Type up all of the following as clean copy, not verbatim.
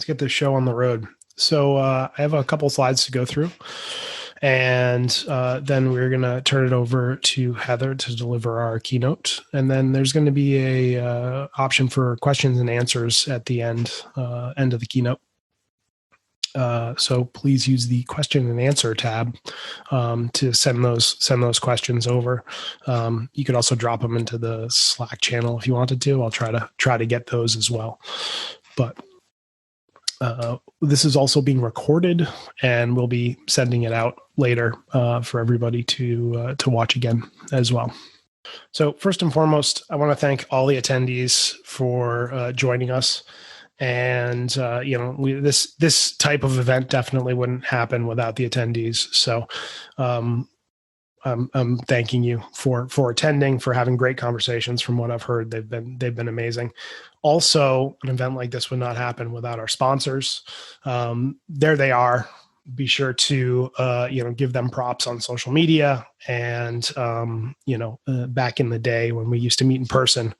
this show on the road. So I have a couple slides to go through, and then we're going to turn it over to Heather to deliver our keynote. And then there's going to be a option for questions and answers at the end of the keynote. So please use the question and answer tab to send those questions over. You could also drop them into the Slack channel if you wanted to. I'll try to get those as well. But this is also being recorded, and we'll be sending it out later for everybody to watch again as well. So first and foremost, I want to thank all the attendees for joining us. And this type of event definitely wouldn't happen without the attendees. So I'm thanking you for attending, for having great conversations. From what I've heard, they've been amazing. Also, an event like this would not happen without our sponsors. There they are. Be sure to give them props on social media. And back in the day when we used to meet in person,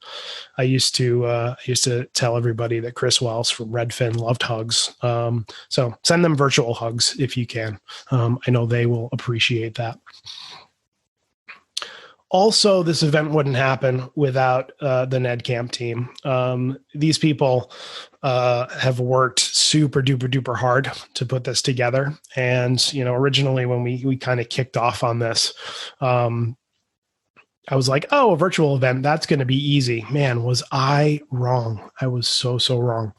I used to tell everybody that Chris Wells from Redfin loved hugs. So send them virtual hugs if you can. I know they will appreciate that. Also, this event wouldn't happen without the NEDCamp team. These people have worked super duper hard to put this together. And, originally when we kind of kicked off on this, I was like, oh, a virtual event, that's going to be easy. Man, was I wrong. I was so wrong.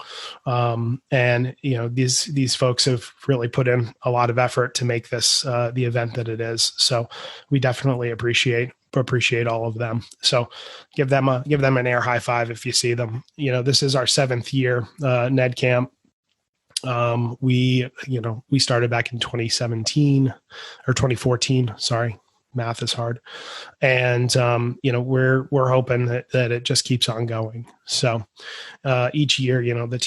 And, these folks have really put in a lot of effort to make this the event that it is. So we definitely appreciate all of them. So give them an air high five if you see them. This is our 7th year, NEDCamp. We started back in 2017 or 2014. Sorry. Math is hard. And, we're hoping that it just keeps on going. So, each year, the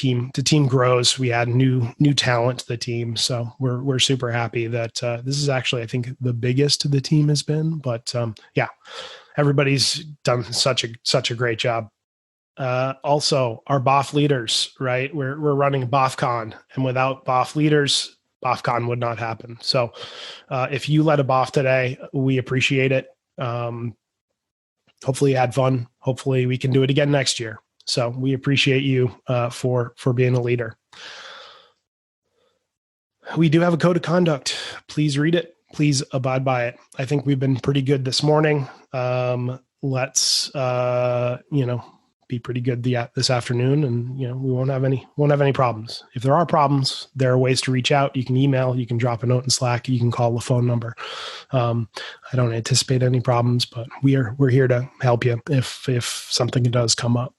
team grows. We add new talent to the team. So we're super happy that, this is actually, I think, the biggest the team has been, but, everybody's done such a great job. Also our BOF leaders, right? We're running BOFCon, and without BOF leaders, BOFCon would not happen. So if you led a BOF today, we appreciate it. Hopefully you had fun. Hopefully we can do it again next year. So we appreciate you for being a leader. We do have a code of conduct. Please read it. Please abide by it. I think we've been pretty good this morning. Let's be pretty good this afternoon, and we won't have any problems. If there are problems, there are ways to reach out. You can email, you can drop a note in Slack, you can call the phone number. I don't anticipate any problems, but we're here to help you if something does come up.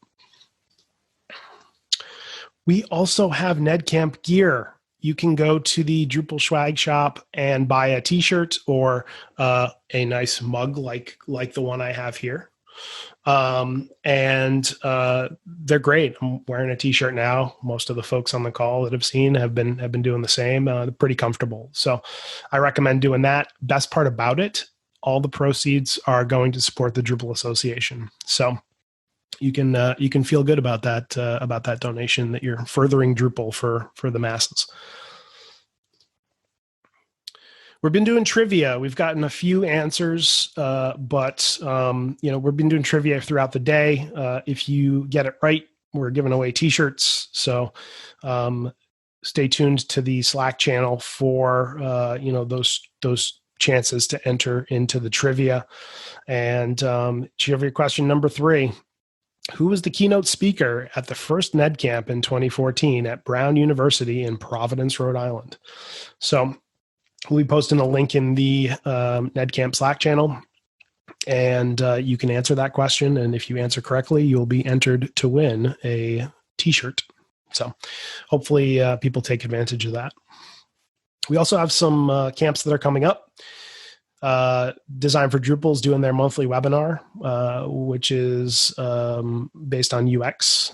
We also have NEDCamp gear. You can go to the Drupal swag shop and buy a t-shirt or a nice mug like the one I have here. And they're great. I'm wearing a t-shirt now. Most of the folks on the call that I've seen have been doing the same. They're pretty comfortable. So I recommend doing that. Best part about it, all the proceeds are going to support the Drupal Association. So you can feel good about that donation, that you're furthering Drupal for the masses. We've been doing trivia. We've gotten a few answers, but we've been doing trivia throughout the day. If you get it right, we're giving away t-shirts. So stay tuned to the Slack channel for those chances to enter into the trivia. And trivia question number 3. Who was the keynote speaker at the first NEDCamp in 2014 at Brown University in Providence, Rhode Island? So we'll be posting a link in the NEDCamp Slack channel, and you can answer that question. And if you answer correctly, you'll be entered to win a t-shirt. So hopefully people take advantage of that. We also have some camps that are coming up. Design for Drupal is doing their monthly webinar, which is based on UX,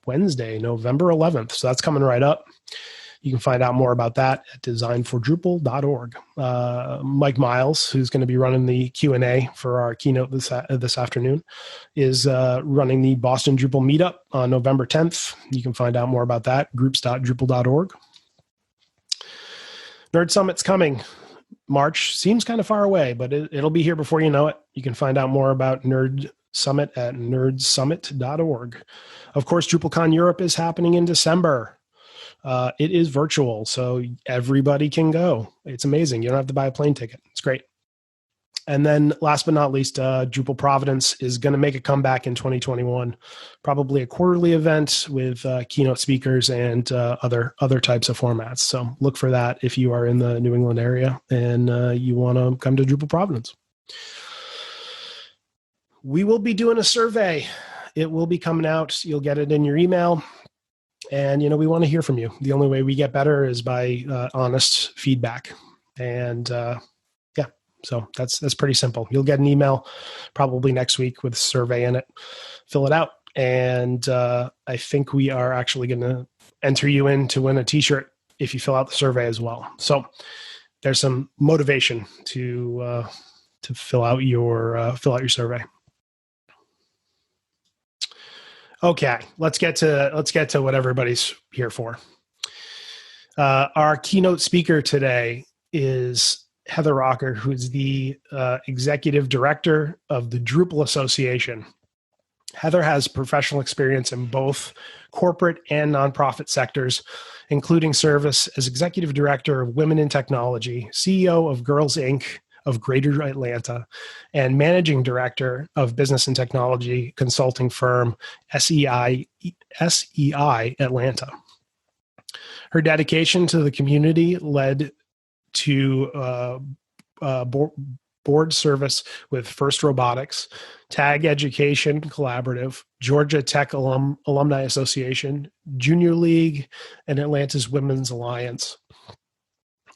Wednesday, November 11th. So that's coming right up. You can find out more about that at designfordrupal.org. Mike Miles, who's going to be running the Q&A for our keynote this afternoon, is running the Boston Drupal Meetup on November 10th. You can find out more about that, groups.drupal.org. Nerd Summit's coming. March seems kind of far away, but it'll be here before you know it. You can find out more about Nerd Summit at nerdsummit.org. Of course, DrupalCon Europe is happening in December. It is virtual, so everybody can go. It's amazing. You don't have to buy a plane ticket. It's great. And then last but not least, Drupal Providence is going to make a comeback in 2021, probably a quarterly event with keynote speakers and other types of formats. So look for that if you are in the New England area and you want to come to Drupal Providence. We will be doing a survey. It will be coming out. You'll get it in your email. And, we want to hear from you. The only way we get better is by honest feedback. And so that's pretty simple. You'll get an email probably next week with a survey in it. Fill it out. And I think we are actually going to enter you in to win a t-shirt if you fill out the survey as well. So there's some motivation to fill out your survey. Okay, let's get to what everybody's here for. Our keynote speaker today is Heather Rocker, who is the executive director of the Drupal Association. Heather has professional experience in both corporate and nonprofit sectors, including service as executive director of Women in Technology, CEO of Girls Inc. of Greater Atlanta, and managing director of business and technology consulting firm SEI Atlanta. Her dedication to the community led to board service with First Robotics, Tag Education Collaborative, Georgia Tech Alumni Association, Junior League, and Atlanta's Women's Alliance,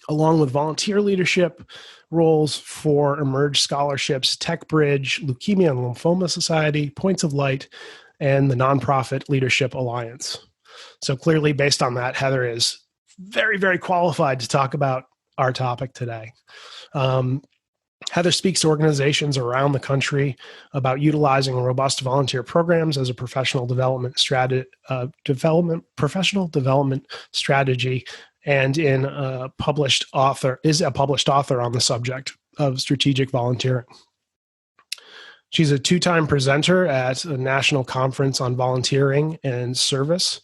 along with volunteer leadership roles for Emerge Scholarships, Tech Bridge, Leukemia and Lymphoma Society, Points of Light, and the Nonprofit Leadership Alliance. So clearly, based on that, Heather is very, very qualified to talk about our topic today. Heather speaks to organizations around the country about utilizing robust volunteer programs as a professional development strategy, and is a published author on the subject of strategic volunteering. She's a 2-time presenter at a national conference on volunteering and service,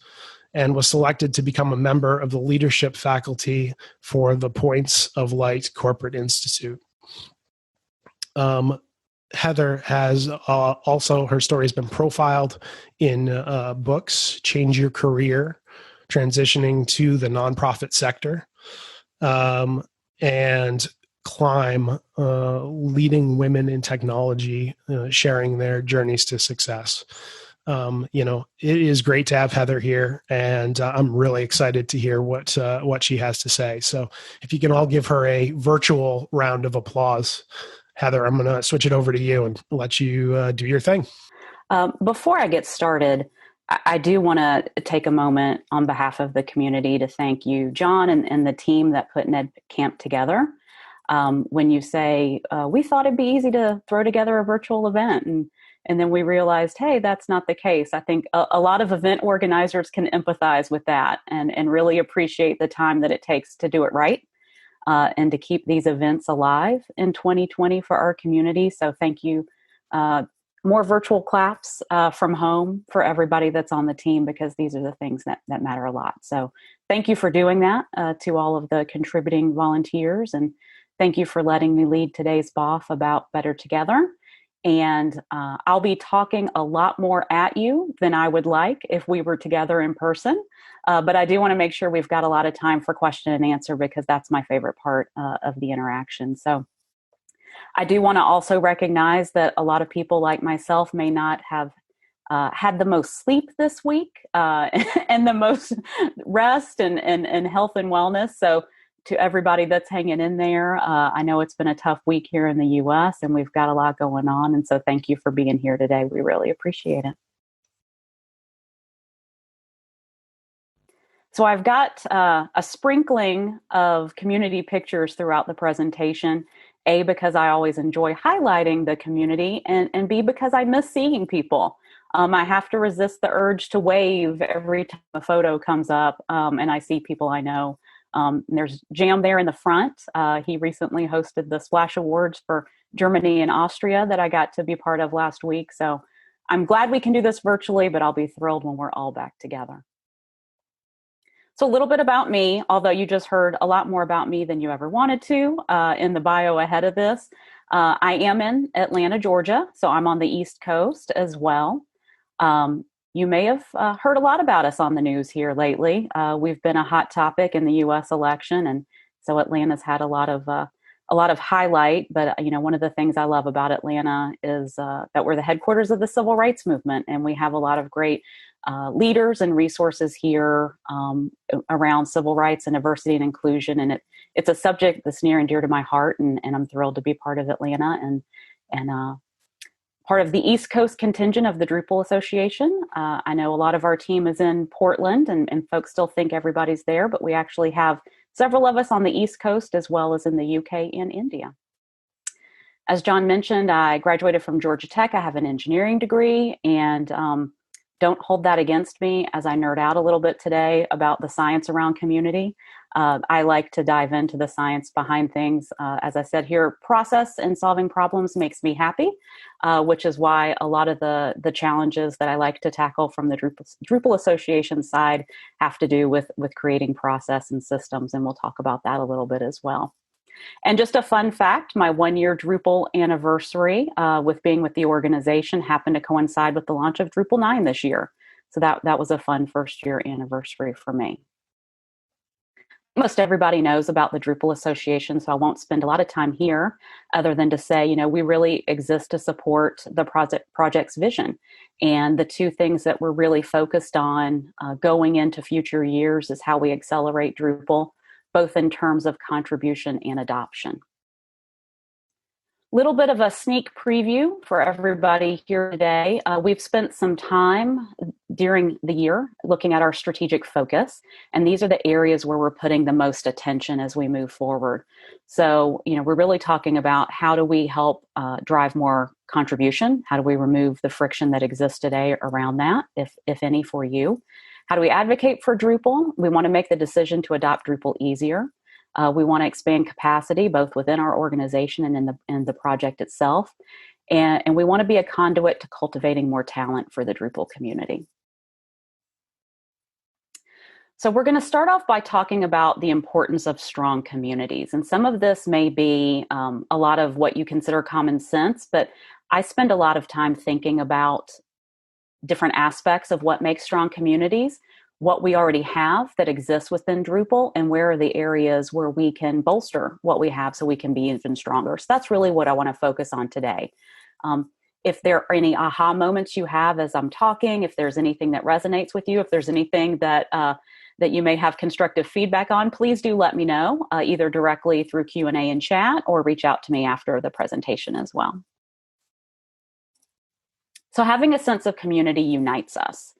and was selected to become a member of the leadership faculty for the Points of Light Corporate Institute. Heather has also, her story has been profiled in books, Change Your Career, Transitioning to the Nonprofit Sector, and Climb, Leading Women in Technology, sharing their journeys to success. It is great to have Heather here, and I'm really excited to hear what she has to say. So if you can all give her a virtual round of applause. Heather, I'm going to switch it over to you and let you do your thing. Before I get started, I do want to take a moment on behalf of the community to thank you, John, and the team that put NEDCamp together. When you say, we thought it'd be easy to throw together a virtual event, and then we realized, hey, that's not the case. I think a lot of event organizers can empathize with that and really appreciate the time that it takes to do it right. And to keep these events alive in 2020 for our community. So thank you. More virtual claps from home for everybody that's on the team, because these are the things that matter a lot. So thank you for doing that to all of the contributing volunteers. And thank you for letting me lead today's BOF about Better Together. And I'll be talking a lot more at you than I would like if we were together in person. But I do want to make sure we've got a lot of time for question and answer, because that's my favorite part of the interaction. So I do want to also recognize that a lot of people like myself may not have had the most sleep this week and the most rest and health and wellness. So to everybody that's hanging in there, I know it's been a tough week here in the U.S. and we've got a lot going on. And so thank you for being here today. We really appreciate it. So I've got a sprinkling of community pictures throughout the presentation, A, because I always enjoy highlighting the community, and B, because I miss seeing people. I have to resist the urge to wave every time a photo comes up and I see people I know. There's Jam there in the front. He recently hosted the Splash Awards for Germany and Austria that I got to be part of last week. So I'm glad we can do this virtually, but I'll be thrilled when we're all back together. So a little bit about me, although you just heard a lot more about me than you ever wanted to in the bio ahead of this. I am in Atlanta, Georgia, so I'm on the East Coast as well. You may have heard a lot about us on the news here lately. We've been a hot topic in the U.S. election, and so Atlanta's had a lot of highlight. But one of the things I love about Atlanta is that we're the headquarters of the civil rights movement, and we have a lot of great leaders and resources here around civil rights and diversity and inclusion. And it's a subject that's near and dear to my heart, and I'm thrilled to be part of Atlanta and part of the East Coast contingent of the Drupal Association. I know a lot of our team is in Portland, and folks still think everybody's there, but we actually have several of us on the East Coast as well as in the UK and India. As John mentioned, I graduated from Georgia Tech. I have an engineering degree, and don't hold that against me as I nerd out a little bit today about the science around community. I like to dive into the science behind things. As I said here, process and solving problems makes me happy, which is why a lot of the challenges that I like to tackle from the Drupal Association side have to do with creating process and systems, and we'll talk about that a little bit as well. And just a fun fact, my 1-year Drupal anniversary with being with the organization happened to coincide with the launch of Drupal 9 this year. So that was a fun first-year anniversary for me. Most everybody knows about the Drupal Association, so I won't spend a lot of time here other than to say, we really exist to support the project's vision. And the two things that we're really focused on going into future years is how we accelerate Drupal, both in terms of contribution and adoption. Little bit of a sneak preview for everybody here today. We've spent some time during the year looking at our strategic focus, and these are the areas where we're putting the most attention as we move forward. So, we're really talking about how do we help drive more contribution? How do we remove the friction that exists today around that, if any, for you? How do we advocate for Drupal? We want to make the decision to adopt Drupal easier. We want to expand capacity both within our organization and in the project itself. And we want to be a conduit to cultivating more talent for the Drupal community. So we're going to start off by talking about the importance of strong communities. And some of this may be a lot of what you consider common sense, but I spend a lot of time thinking about different aspects of what makes strong communities, what we already have that exists within Drupal, and where are the areas where we can bolster what we have so we can be even stronger. So that's really what I want to focus on today. If there are any aha moments you have as I'm talking, if there's anything that resonates with you, if there's anything that you may have constructive feedback on, please do let me know, either directly through Q&A and chat or reach out to me after the presentation as well. So having a sense of community unites us.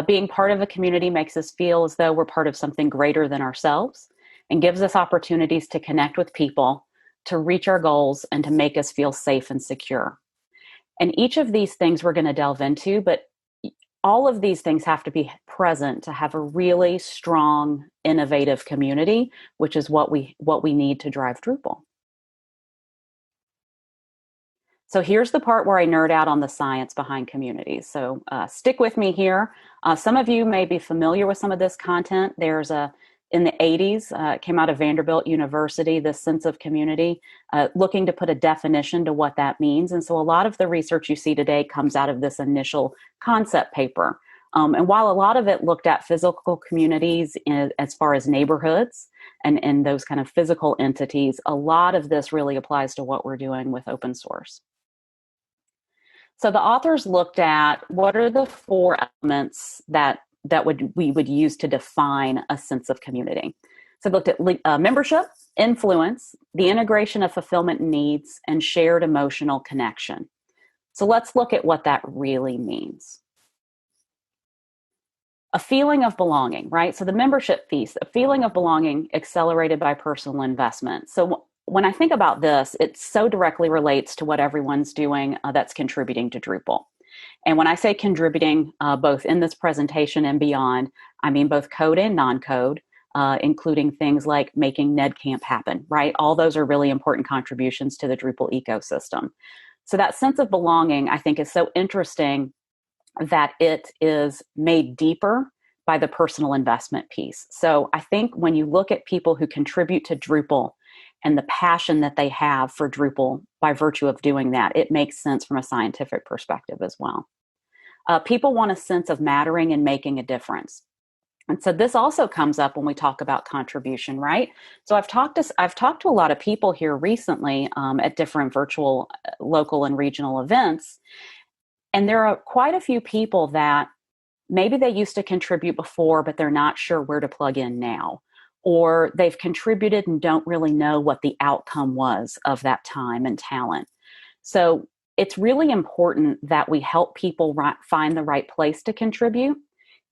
Being part of a community makes us feel as though we're part of something greater than ourselves and gives us opportunities to connect with people, to reach our goals, and to make us feel safe and secure. And each of these things we're going to delve into, but all of these things have to be present to have a really strong, innovative community, which is what we need to drive Drupal. So here's the part where I nerd out on the science behind communities. So stick with me here. Some of you may be familiar with some of this content. There's in the 80s, it came out of Vanderbilt University, this sense of community, looking to put a definition to what that means. And so a lot of the research you see today comes out of this initial concept paper. And while a lot of it looked at physical communities as far as neighborhoods and those kind of physical entities, a lot of this really applies to what we're doing with open source. So the authors looked at what are the 4 elements that we would use to define a sense of community. So they looked at membership, influence, the integration of fulfillment needs, and shared emotional connection. So let's look at what that really means. A feeling of belonging, right? So the membership piece, a feeling of belonging accelerated by personal investment. So when I think about this, it so directly relates to what everyone's doing that's contributing to Drupal. And when I say contributing, both in this presentation and beyond, I mean both code and non-code, including things like making NEDCamp happen, right? All those are really important contributions to the Drupal ecosystem. So that sense of belonging, I think, is so interesting that it is made deeper by the personal investment piece. So I think when you look at people who contribute to Drupal and the passion that they have for Drupal by virtue of doing that, it makes sense from a scientific perspective as well. People want a sense of mattering and making a difference. And so this also comes up when we talk about contribution, right? So I've talked to a lot of people here recently at different virtual, local, and regional events. And there are quite a few people that maybe they used to contribute before, but they're not sure where to plug in now. Or they've contributed and don't really know what the outcome was of that time and talent. So it's really important that we help people find the right place to contribute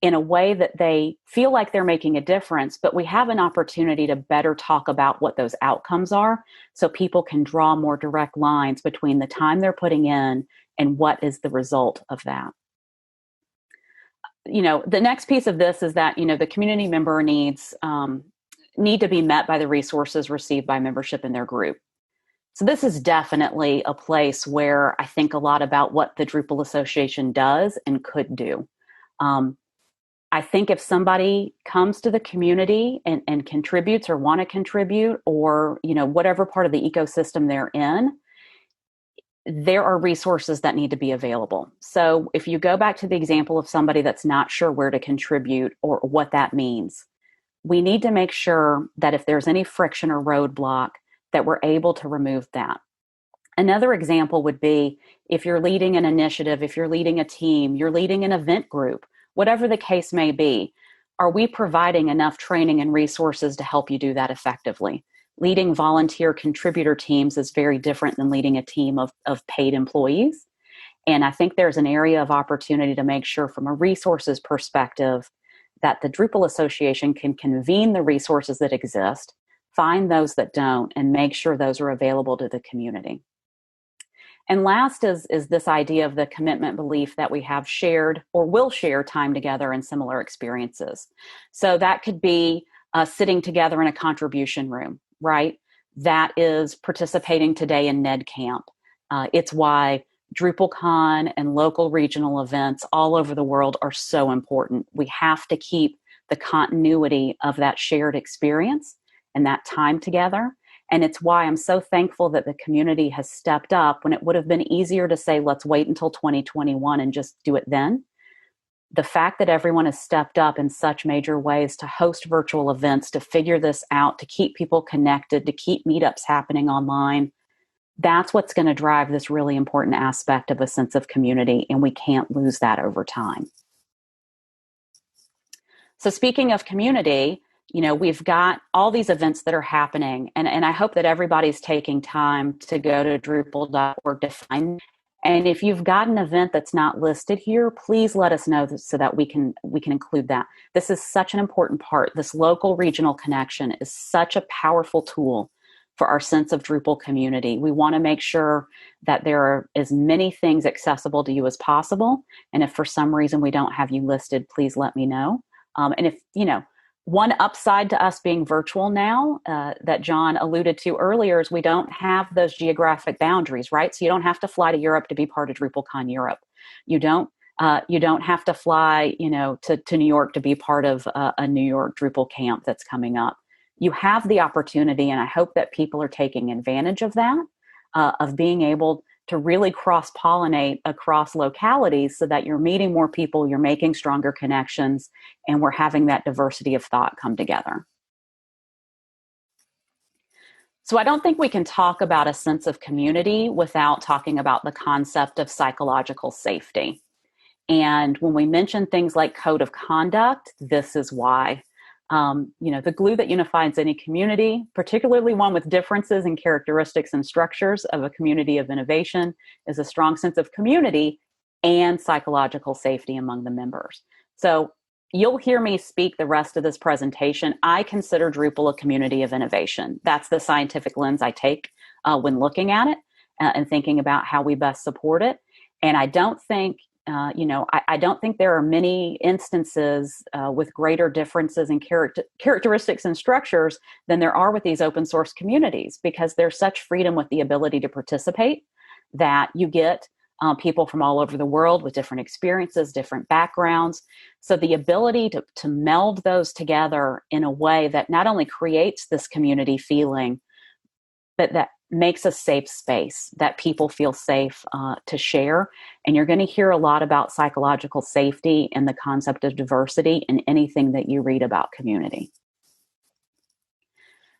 in a way that they feel like they're making a difference, but we have an opportunity to better talk about what those outcomes are so people can draw more direct lines between the time they're putting in and what is the result of that. The next piece of this is that, the community member needs need to be met by the resources received by membership in their group. So this is definitely a place where I think a lot about what the Drupal Association does and could do. I think if somebody comes to the community and contributes or want to contribute, or, whatever part of the ecosystem they're in, there are resources that need to be available. So if you go back to the example of somebody that's not sure where to contribute or what that means, we need to make sure that if there's any friction or roadblock, that we're able to remove that. Another example would be if you're leading an initiative, if you're leading a team, you're leading an event group, whatever the case may be, are we providing enough training and resources to help you do that effectively? Leading volunteer contributor teams is very different than leading a team of paid employees. And I think there's an area of opportunity to make sure from a resources perspective that the Drupal Association can convene the resources that exist, find those that don't, and make sure those are available to the community. And last is this idea of the commitment belief that we have shared or will share time together in similar experiences. So that could be sitting together in a contribution room, right? That is participating today in NEDCamp. It's why DrupalCon and local regional events all over the world are so important. We have to keep the continuity of that shared experience and that time together. And it's why I'm so thankful that the community has stepped up when it would have been easier to say, let's wait until 2021 and just do it then. The fact that everyone has stepped up in such major ways to host virtual events, to figure this out, to keep people connected, to keep meetups happening online, that's what's going to drive this really important aspect of a sense of community, and we can't lose that over time. So speaking of community, we've got all these events that are happening, and I hope that everybody's taking time to go to Drupal.org to find. And if you've got an event that's not listed here, please let us know so that we can include that. This is such an important part. This local regional connection is such a powerful tool for our sense of Drupal community. We want to make sure that there are as many things accessible to you as possible. And if for some reason we don't have you listed, please let me know. And if, one upside to us being virtual now that John alluded to earlier is we don't have those geographic boundaries, right? So you don't have to fly to Europe to be part of DrupalCon Europe. You don't have to fly, to New York to be part of a New York Drupal camp that's coming up. You have the opportunity, and I hope that people are taking advantage of that, of being able to really cross-pollinate across localities so that you're meeting more people, you're making stronger connections, and we're having that diversity of thought come together. So I don't think we can talk about a sense of community without talking about the concept of psychological safety. And when we mention things like code of conduct, this is why. The glue that unifies any community, particularly one with differences in characteristics and structures of a community of innovation, is a strong sense of community and psychological safety among the members. So you'll hear me speak the rest of this presentation. I consider Drupal a community of innovation. That's the scientific lens I take when looking at it and thinking about how we best support it. And I don't think, I don't think there are many instances with greater differences in characteristics and structures than there are with these open source communities, because there's such freedom with the ability to participate that you get people from all over the world with different experiences, different backgrounds. So the ability to meld those together in a way that not only creates this community feeling, but that makes a safe space that people feel safe to share. And you're going to hear a lot about psychological safety and the concept of diversity in anything that you read about community.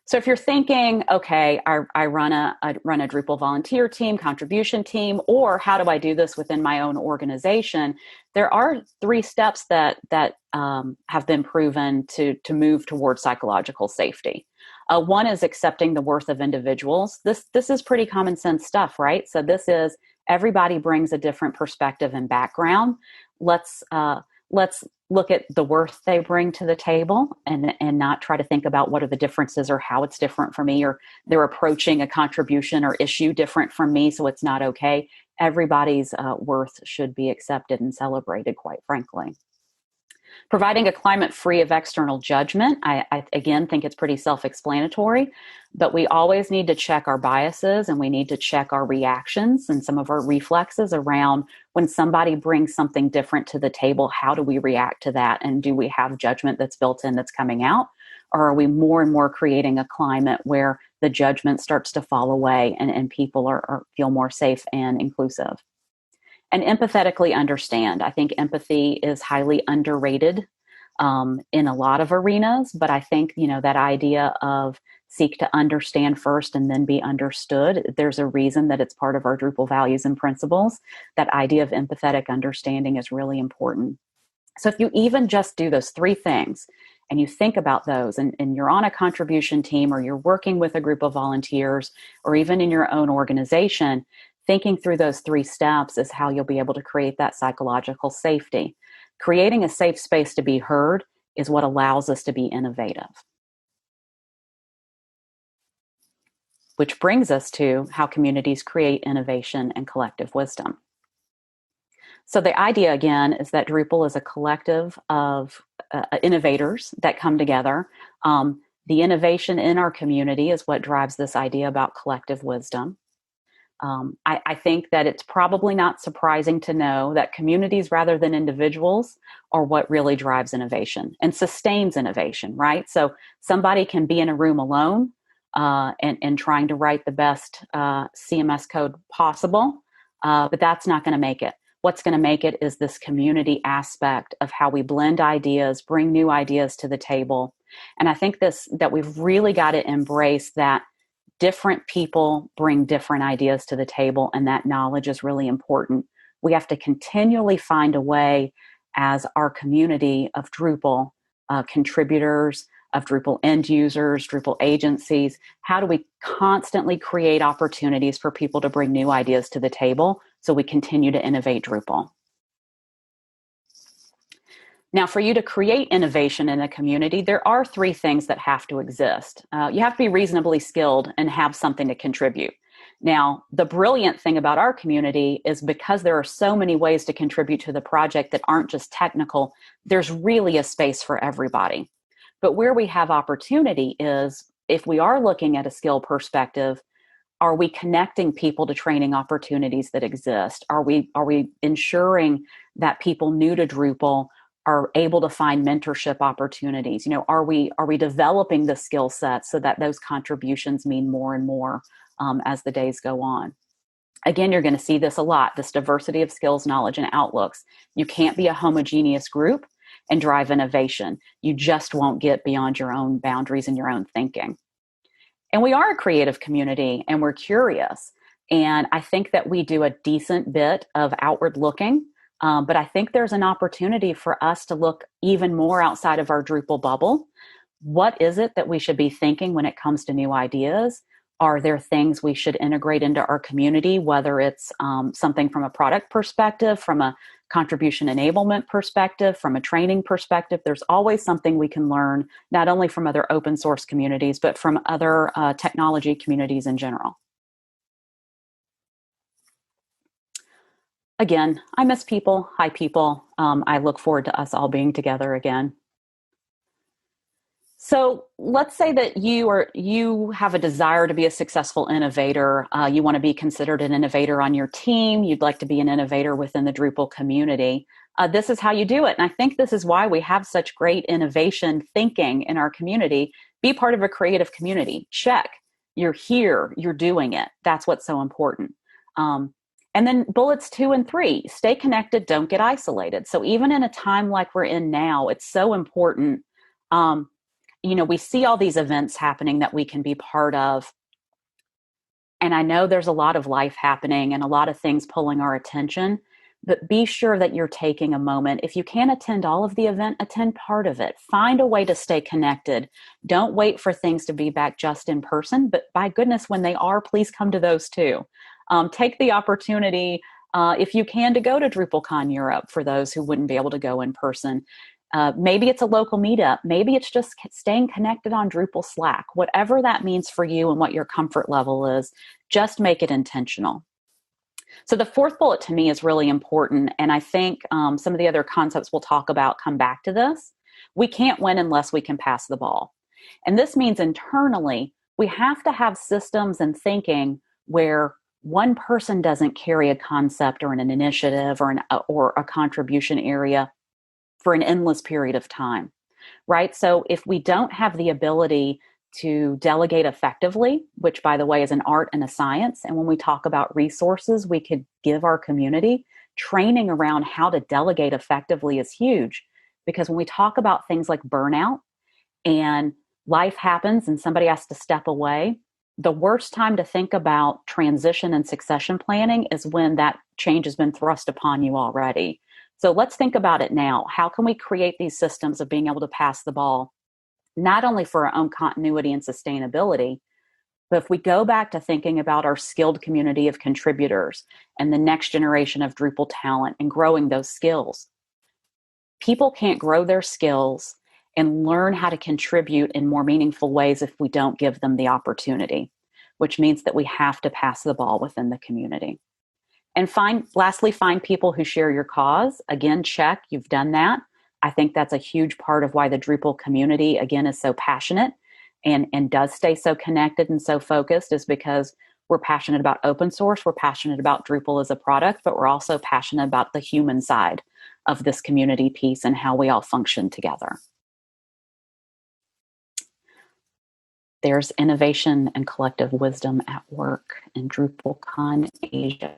So if you're thinking, okay, I run a Drupal volunteer team, contribution team, or how do I do this within my own organization? There are 3 steps that have been proven to move towards psychological safety. One is accepting the worth of individuals. This is pretty common sense stuff, right? So this is everybody brings a different perspective and background. Let's look at the worth they bring to the table and not try to think about what are the differences or how it's different from me, or they're approaching a contribution or issue different from me, so it's not okay. Everybody's worth should be accepted and celebrated, quite frankly. Providing a climate free of external judgment, I again think it's pretty self-explanatory, but we always need to check our biases and we need to check our reactions and some of our reflexes around when somebody brings something different to the table. How do we react to that? And do we have judgment that's built in that's coming out? Or are we more and more creating a climate where the judgment starts to fall away and people feel more safe and inclusive? And empathetically understand. I think empathy is highly underrated in a lot of arenas, but I think, that idea of seek to understand first and then be understood, there's a reason that it's part of our Drupal values and principles. That idea of empathetic understanding is really important. So if you even just do those 3 things and you think about those and you're on a contribution team or you're working with a group of volunteers or even in your own organization, thinking through those 3 steps is how you'll be able to create that psychological safety. Creating a safe space to be heard is what allows us to be innovative. Which brings us to how communities create innovation and collective wisdom. So the idea, again, is that Drupal is a collective of innovators that come together. The innovation in our community is what drives this idea about collective wisdom. I think that it's probably not surprising to know that communities rather than individuals are what really drives innovation and sustains innovation, right? So somebody can be in a room alone and trying to write the best CMS code possible, but that's not going to make it. What's going to make it is this community aspect of how we blend ideas, bring new ideas to the table. And I think that we've really got to embrace that different people bring different ideas to the table, and that knowledge is really important. We have to continually find a way as our community of Drupal contributors, of Drupal end users, Drupal agencies, how do we constantly create opportunities for people to bring new ideas to the table so we continue to innovate Drupal? Now, for you to create innovation in a community, there are 3 things that have to exist. You have to be reasonably skilled and have something to contribute. Now, the brilliant thing about our community is because there are so many ways to contribute to the project that aren't just technical, there's really a space for everybody. But where we have opportunity is if we are looking at a skill perspective, are we connecting people to training opportunities that exist? Are we ensuring that people new to Drupal are able to find mentorship opportunities? Are we developing the skill sets so that those contributions mean more and more as the days go on? Again, you're going to see this a lot, this diversity of skills, knowledge, and outlooks. You can't be a homogeneous group and drive innovation. You just won't get beyond your own boundaries and your own thinking. And we are a creative community and we're curious. And I think that we do a decent bit of outward looking. But I think there's an opportunity for us to look even more outside of our Drupal bubble. What is it that we should be thinking when it comes to new ideas? Are there things we should integrate into our community, whether it's something from a product perspective, from a contribution enablement perspective, from a training perspective. There's always something we can learn, not only from other open source communities, but from other technology communities in general. Again, I miss people. Hi, people. I look forward to us all being together again. So let's say that you have a desire to be a successful innovator. You want to be considered an innovator on your team. You'd like to be an innovator within the Drupal community. This is how you do it. And I think this is why we have such great innovation thinking in our community. Be part of a creative community. Check. You're here. You're doing it. That's what's so important. And then bullets 2 and 3, stay connected. Don't get isolated. So even in a time like we're in now, it's so important. We see all these events happening that we can be part of. And I know there's a lot of life happening and a lot of things pulling our attention, but be sure that you're taking a moment. If you can't attend all of the event, attend part of it. Find a way to stay connected. Don't wait for things to be back just in person, but by goodness, when they are, please come to those too. Take the opportunity, if you can, to go to DrupalCon Europe for those who wouldn't be able to go in person. Maybe it's a local meetup. Maybe it's just staying connected on Drupal Slack. Whatever that means for you and what your comfort level is, just make it intentional. So the fourth bullet to me is really important. And I think some of the other concepts we'll talk about come back to this. We can't win unless we can pass the ball. And this means internally, we have to have systems and thinking where one person doesn't carry a concept or an initiative or a contribution area for an endless period of time, right? So if we don't have the ability to delegate effectively, which by the way is an art and a science, and when we talk about resources we could give our community, training around how to delegate effectively is huge. Because when we talk about things like burnout and life happens and somebody has to step away, the worst time to think about transition and succession planning is when that change has been thrust upon you already. So let's think about it now. How can we create these systems of being able to pass the ball, not only for our own continuity and sustainability, but if we go back to thinking about our skilled community of contributors and the next generation of Drupal talent and growing those skills. People can't grow their skills and learn how to contribute in more meaningful ways if we don't give them the opportunity, which means that we have to pass the ball within the community. And lastly, find people who share your cause. Again, check, you've done that. I think that's a huge part of why the Drupal community, again, is so passionate and does stay so connected and so focused, is because we're passionate about open source, we're passionate about Drupal as a product, but we're also passionate about the human side of this community piece and how we all function together. There's innovation and collective wisdom at work in DrupalCon Asia.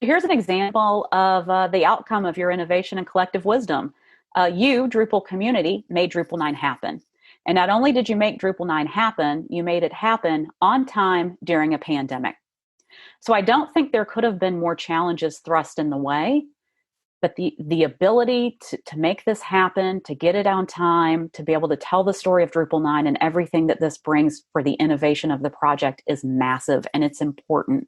Here's an example of the outcome of your innovation and collective wisdom. You, Drupal community, made Drupal 9 happen. And not only did you make Drupal 9 happen, you made it happen on time during a pandemic. So I don't think there could have been more challenges thrust in the way, but the ability to make this happen, to get it on time, to be able to tell the story of Drupal 9 and everything that this brings for the innovation of the project is massive, and it's important.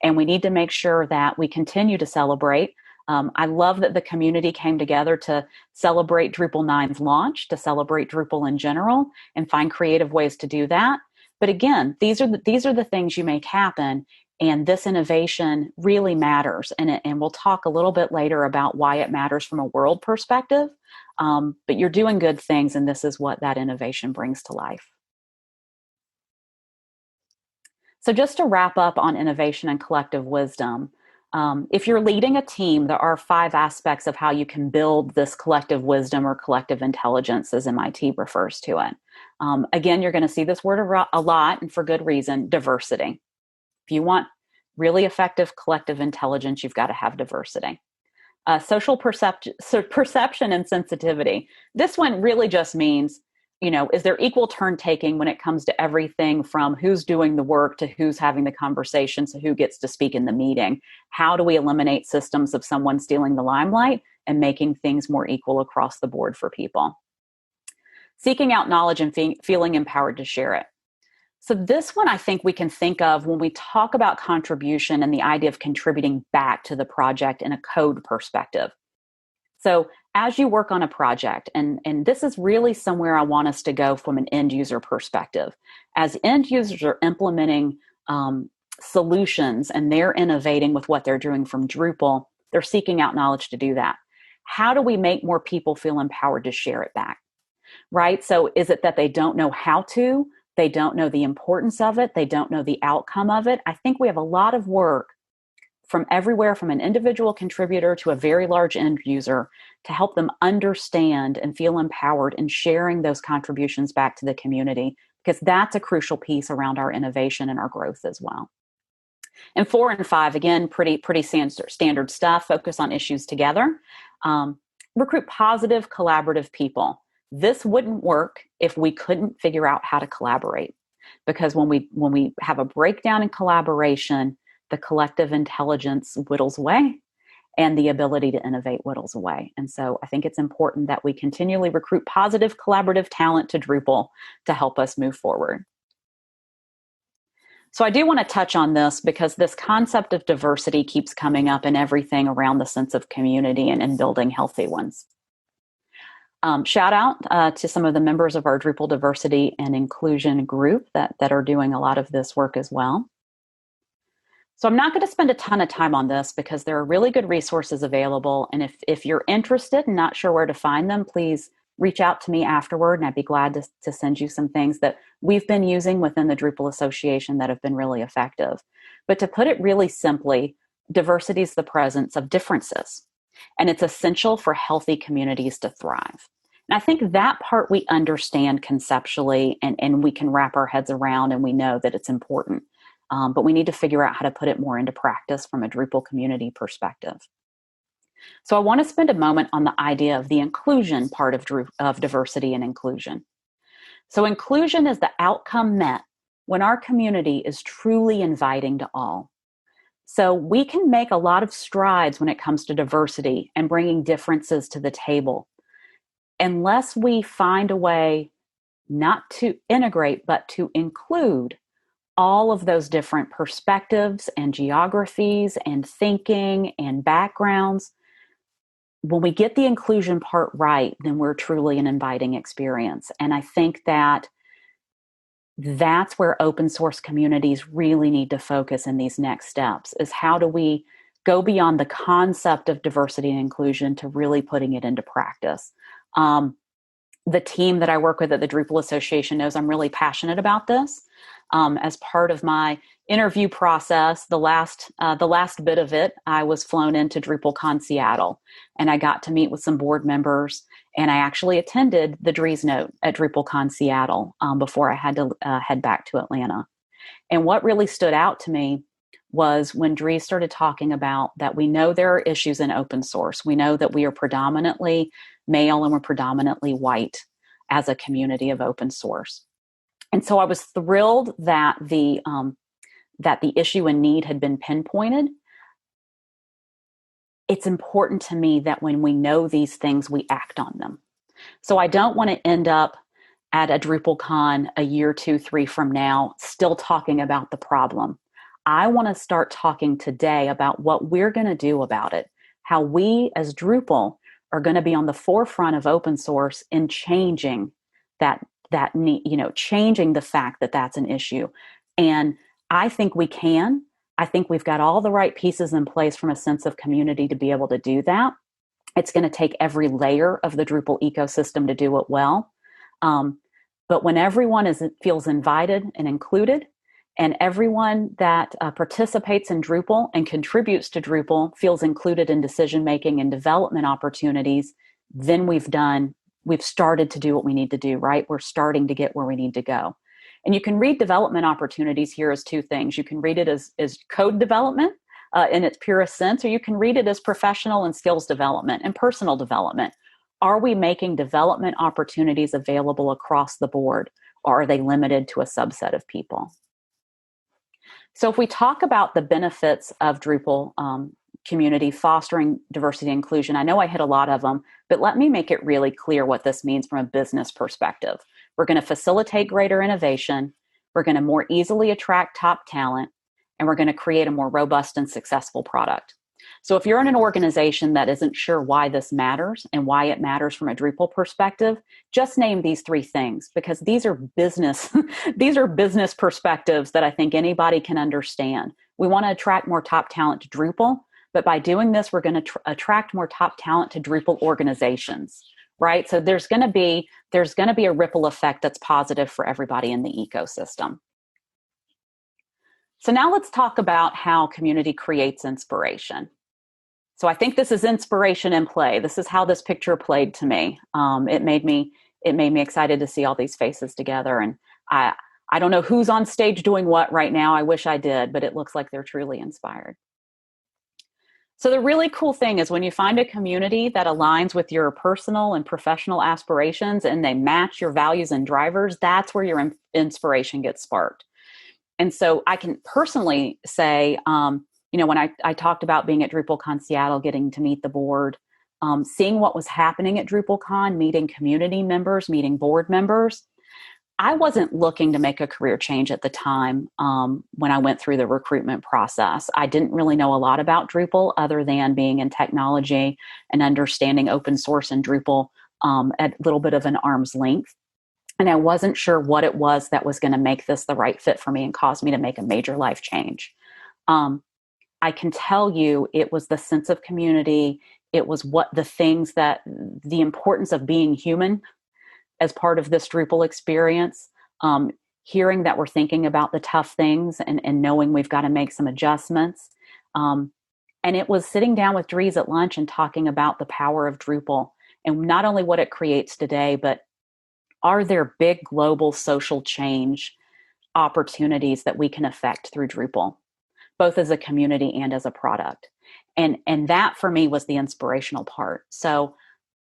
And we need to make sure that we continue to celebrate. I love that the community came together to celebrate Drupal 9's launch, to celebrate Drupal in general, and find creative ways to do that. But again, these are the things you make happen. And this innovation really matters. And we'll talk a little bit later about why it matters from a world perspective. But you're doing good things, and this is what that innovation brings to life. So just to wrap up on innovation and collective wisdom, if you're leading a team, there are 5 aspects of how you can build this collective wisdom or collective intelligence, as MIT refers to it. Again, you're going to see this word a lot, and for good reason: diversity. If you want really effective collective intelligence, you've got to have diversity. Social perception and sensitivity. This one really just means, is there equal turn taking when it comes to everything from who's doing the work to who's having the conversation, so who gets to speak in the meeting? How do we eliminate systems of someone stealing the limelight and making things more equal across the board for people? Seeking out knowledge and feeling empowered to share it. So this one, I think we can think of when we talk about contribution and the idea of contributing back to the project in a code perspective. So as you work on a project, and this is really somewhere I want us to go from an end user perspective. As end users are implementing solutions and they're innovating with what they're doing from Drupal, they're seeking out knowledge to do that. How do we make more people feel empowered to share it back, right? So is it that they don't know how to, they don't know the importance of it, they don't know the outcome of it? I think we have a lot of work from everywhere, from an individual contributor to a very large end user, to help them understand and feel empowered in sharing those contributions back to the community, because that's a crucial piece around our innovation and our growth as well. And 4 and 5, again, pretty standard stuff. Focus on issues together. Recruit positive, collaborative people. This wouldn't work if we couldn't figure out how to collaborate, because when we have a breakdown in collaboration, the collective intelligence whittles away and the ability to innovate whittles away. And so I think it's important that we continually recruit positive collaborative talent to Drupal to help us move forward. So I do want to touch on this because this concept of diversity keeps coming up in everything around the sense of community and building healthy ones. Shout out to some of the members of our Drupal diversity and inclusion group that are doing a lot of this work as well. So I'm not going to spend a ton of time on this because there are really good resources available. And if you're interested and not sure where to find them, please reach out to me afterward, and I'd be glad to send you some things that we've been using within the Drupal Association that have been really effective. But to put it really simply, diversity is the presence of differences, and it's essential for healthy communities to thrive. And I think that part we understand conceptually, and we can wrap our heads around, and we know that it's important. But we need to figure out how to put it more into practice from a Drupal community perspective. So I want to spend a moment on the idea of the inclusion part of diversity and inclusion. So inclusion is the outcome met when our community is truly inviting to all. So we can make a lot of strides when it comes to diversity and bringing differences to the table, unless we find a way not to integrate, but to include all of those different perspectives and geographies and thinking and backgrounds. When we get the inclusion part right, then we're truly an inviting experience. And I think that that's where open source communities really need to focus in these next steps, is how do we go beyond the concept of diversity and inclusion to really putting it into practice. The team that I work with at the Drupal Association knows I'm really passionate about this. As part of my interview process, the last bit of it, I was flown into DrupalCon Seattle, and I got to meet with some board members, and I actually attended the Keynote at DrupalCon Seattle before I had to head back to Atlanta. And what really stood out to me was when Dries started talking about that we know there are issues in open source. We know that we are predominantly male and we're predominantly white as a community of open source. And so I was thrilled that the issue and need had been pinpointed. It's important to me that when we know these things, we act on them. So I don't want to end up at a DrupalCon a year, 2, 3 from now, still talking about the problem. I want to start talking today about what we're going to do about it, how we as Drupal are going to be on the forefront of open source in changing changing the fact that that's an issue. And I think we can. I think we've got all the right pieces in place from a sense of community to be able to do that. It's going to take every layer of the Drupal ecosystem to do it well. But when everyone feels invited and included, and everyone that participates in Drupal and contributes to Drupal feels included in decision-making and development opportunities, then we've started to do what we need to do, right? We're starting to get where we need to go. And you can read development opportunities here as 2 things. You can read it as code development in its purest sense, or you can read it as professional and skills development and personal development. Are we making development opportunities available across the board, or are they limited to a subset of people? So if we talk about the benefits of Drupal community fostering diversity and inclusion, I know I hit a lot of them, but let me make it really clear what this means from a business perspective. We're going to facilitate greater innovation. we're going to more easily attract top talent, and we're going to create a more robust and successful product. So if you're in an organization that isn't sure why this matters and why it matters from a Drupal perspective, just name these three things, because these are business, these are business perspectives that I think anybody can understand. We want to attract more top talent to Drupal, but by doing this, we're going to attract more top talent to Drupal organizations, right? So there's going to be a ripple effect that's positive for everybody in the ecosystem. So now let's talk about how community creates inspiration. So I think this is inspiration in play. This is how this picture played to me. It made me excited to see all these faces together. And I don't know who's on stage doing what right now. I wish I did, but it looks like they're truly inspired. So the really cool thing is when you find a community that aligns with your personal and professional aspirations and they match your values and drivers, that's where your inspiration gets sparked. And so I can personally say, when I talked about being at DrupalCon Seattle, getting to meet the board, seeing what was happening at DrupalCon, meeting community members, meeting board members, I wasn't looking to make a career change at the time when I went through the recruitment process. I didn't really know a lot about Drupal other than being in technology and understanding open source and Drupal at a little bit of an arm's length. And I wasn't sure what it was that was going to make this the right fit for me and cause me to make a major life change. I can tell you it was the sense of community. It was the importance of being human as part of this Drupal experience, hearing that we're thinking about the tough things and knowing we've got to make some adjustments. And it was sitting down with Dries at lunch and talking about the power of Drupal and not only what it creates today, but are there big global social change opportunities that we can affect through Drupal, both as a community and as a product? And that for me was the inspirational part. So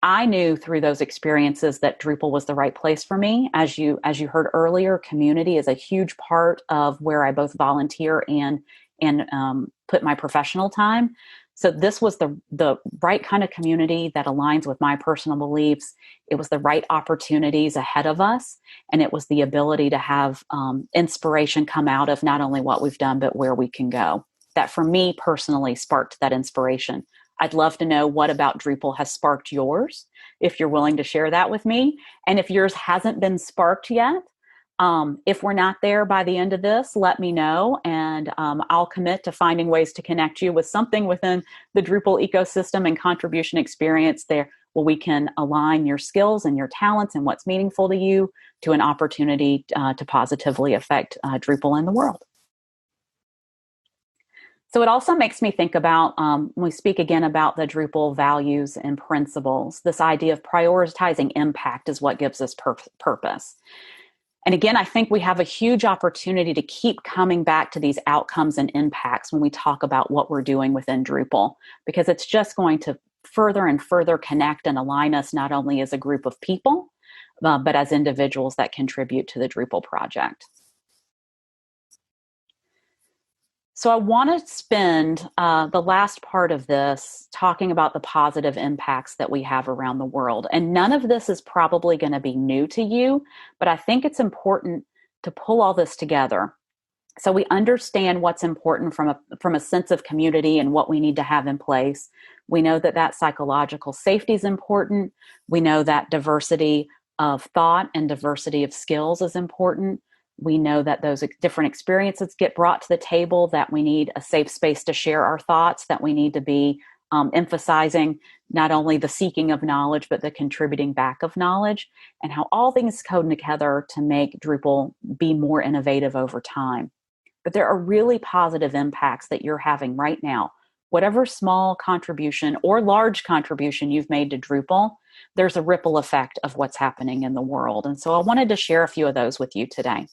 I knew through those experiences that Drupal was the right place for me. As you heard earlier, community is a huge part of where I both volunteer and put my professional time. So this was the right kind of community that aligns with my personal beliefs. It was the right opportunities ahead of us. And it was the ability to have inspiration come out of not only what we've done, but where we can go. That for me personally sparked that inspiration. I'd love to know what about Drupal has sparked yours, if you're willing to share that with me. And if yours hasn't been sparked yet, if we're not there by the end of this, let me know, and I'll commit to finding ways to connect you with something within the Drupal ecosystem and contribution experience there where we can align your skills and your talents and what's meaningful to you to an opportunity to positively affect Drupal in the world. So it also makes me think about, when we speak again about the Drupal values and principles, this idea of prioritizing impact is what gives us purpose. And again, I think we have a huge opportunity to keep coming back to these outcomes and impacts when we talk about what we're doing within Drupal, because it's just going to further and further connect and align us not only as a group of people, but as individuals that contribute to the Drupal project. So I want to spend the last part of this talking about the positive impacts that we have around the world. And none of this is probably going to be new to you, but I think it's important to pull all this together so we understand what's important from a sense of community and what we need to have in place. We know that psychological safety is important. We know that diversity of thought and diversity of skills is important. We know that those different experiences get brought to the table, that we need a safe space to share our thoughts, that we need to be emphasizing not only the seeking of knowledge, but the contributing back of knowledge, and how all things code together to make Drupal be more innovative over time. But there are really positive impacts that you're having right now. Whatever small contribution or large contribution you've made to Drupal, there's a ripple effect of what's happening in the world. And so I wanted to share a few of those with you today.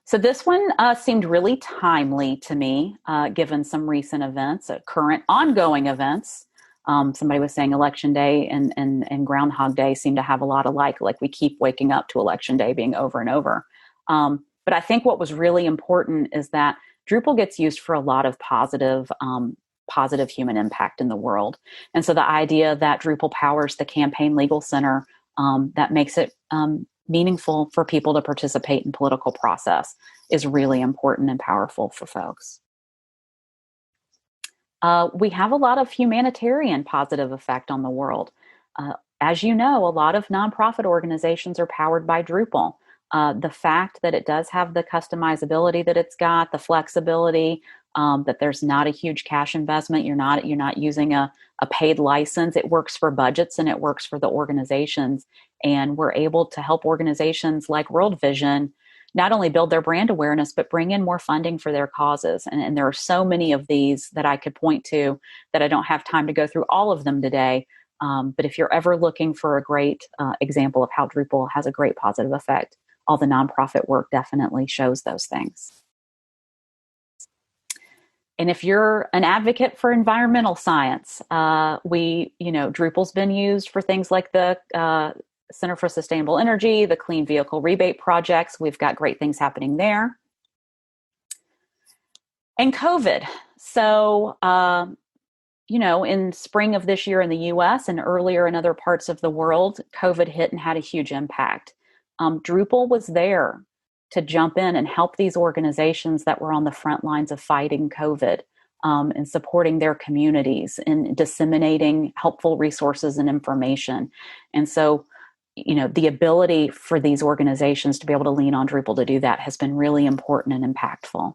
So this one seemed really timely to me, given some recent events, current ongoing events. Somebody was saying Election Day and Groundhog Day seem to have a lot alike, like we keep waking up to Election Day being over and over. But I think what was really important is that Drupal gets used for a lot of positive human impact in the world. And so the idea that Drupal powers the Campaign Legal Center, that makes it meaningful for people to participate in political process is really important and powerful for folks. We have a lot of humanitarian positive effect on the world. As you know, a lot of nonprofit organizations are powered by Drupal. The fact that it does have the customizability that it's got, the flexibility, that there's not a huge cash investment, you're not using a paid license. It works for budgets and it works for the organizations. And we're able to help organizations like World Vision not only build their brand awareness, but bring in more funding for their causes. And there are so many of these that I could point to that I don't have time to go through all of them today. But if you're ever looking for a great example of how Drupal has a great positive effect, all the nonprofit work definitely shows those things. And if you're an advocate for environmental science, Drupal's been used for things like the Center for Sustainable Energy, the Clean Vehicle Rebate projects. We've got great things happening there. And COVID. So, in spring of this year in the US and earlier in other parts of the world, COVID hit and had a huge impact. Drupal was there to jump in and help these organizations that were on the front lines of fighting COVID and supporting their communities and disseminating helpful resources and information. And so, the ability for these organizations to be able to lean on Drupal to do that has been really important and impactful.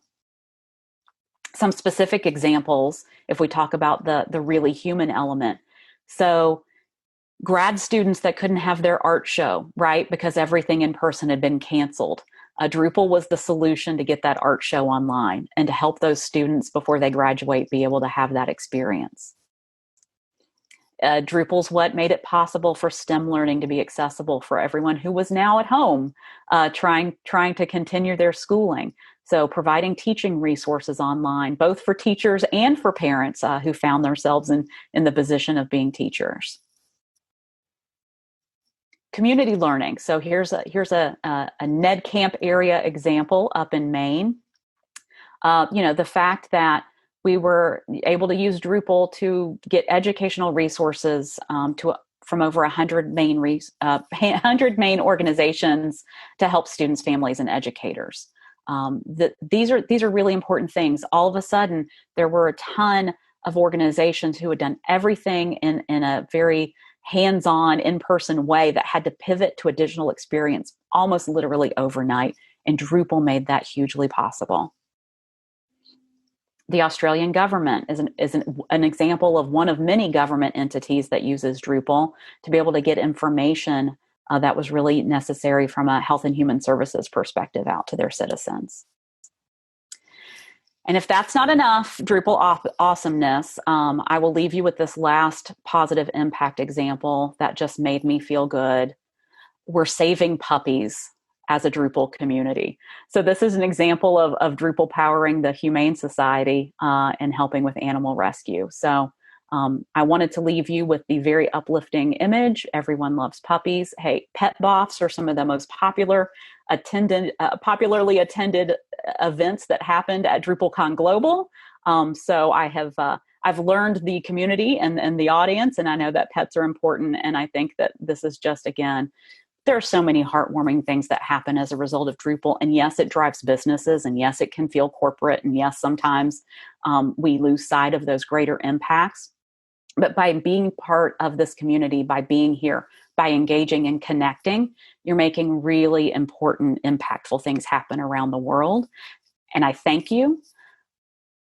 Some specific examples, if we talk about the really human element. So grad students that couldn't have their art show, right? Because everything in person had been canceled. Drupal was the solution to get that art show online and to help those students before they graduate be able to have that experience. Drupal's what made it possible for STEM learning to be accessible for everyone who was now at home trying to continue their schooling. So providing teaching resources online, both for teachers and for parents who found themselves in the position of being teachers. Community learning. So here's a NEDCamp area example up in Maine. The fact that we were able to use Drupal to get educational resources from over 100 Maine organizations to help students, families, and educators. These are really important things. All of a sudden, there were a ton of organizations who had done everything in a very hands-on, in-person way that had to pivot to a digital experience almost literally overnight, and Drupal made that hugely possible. The Australian government is an example of one of many government entities that uses Drupal to be able to get information that was really necessary from a health and human services perspective out to their citizens. And if that's not enough Drupal awesomeness, I will leave you with this last positive impact example that just made me feel good. We're saving puppies as a Drupal community. So this is an example of Drupal powering the Humane Society and helping with animal rescue. So I wanted to leave you with the very uplifting image. Everyone loves puppies. Hey, pet boffs are some of the most popularly attended events that happened at DrupalCon Global. So I've learned the community and the audience, and I know that pets are important. And I think that this is just, again, there are so many heartwarming things that happen as a result of Drupal. And yes, it drives businesses. And yes, it can feel corporate. And yes, sometimes we lose sight of those greater impacts. But by being part of this community, by being here, by engaging and connecting, you're making really important, impactful things happen around the world. And I thank you,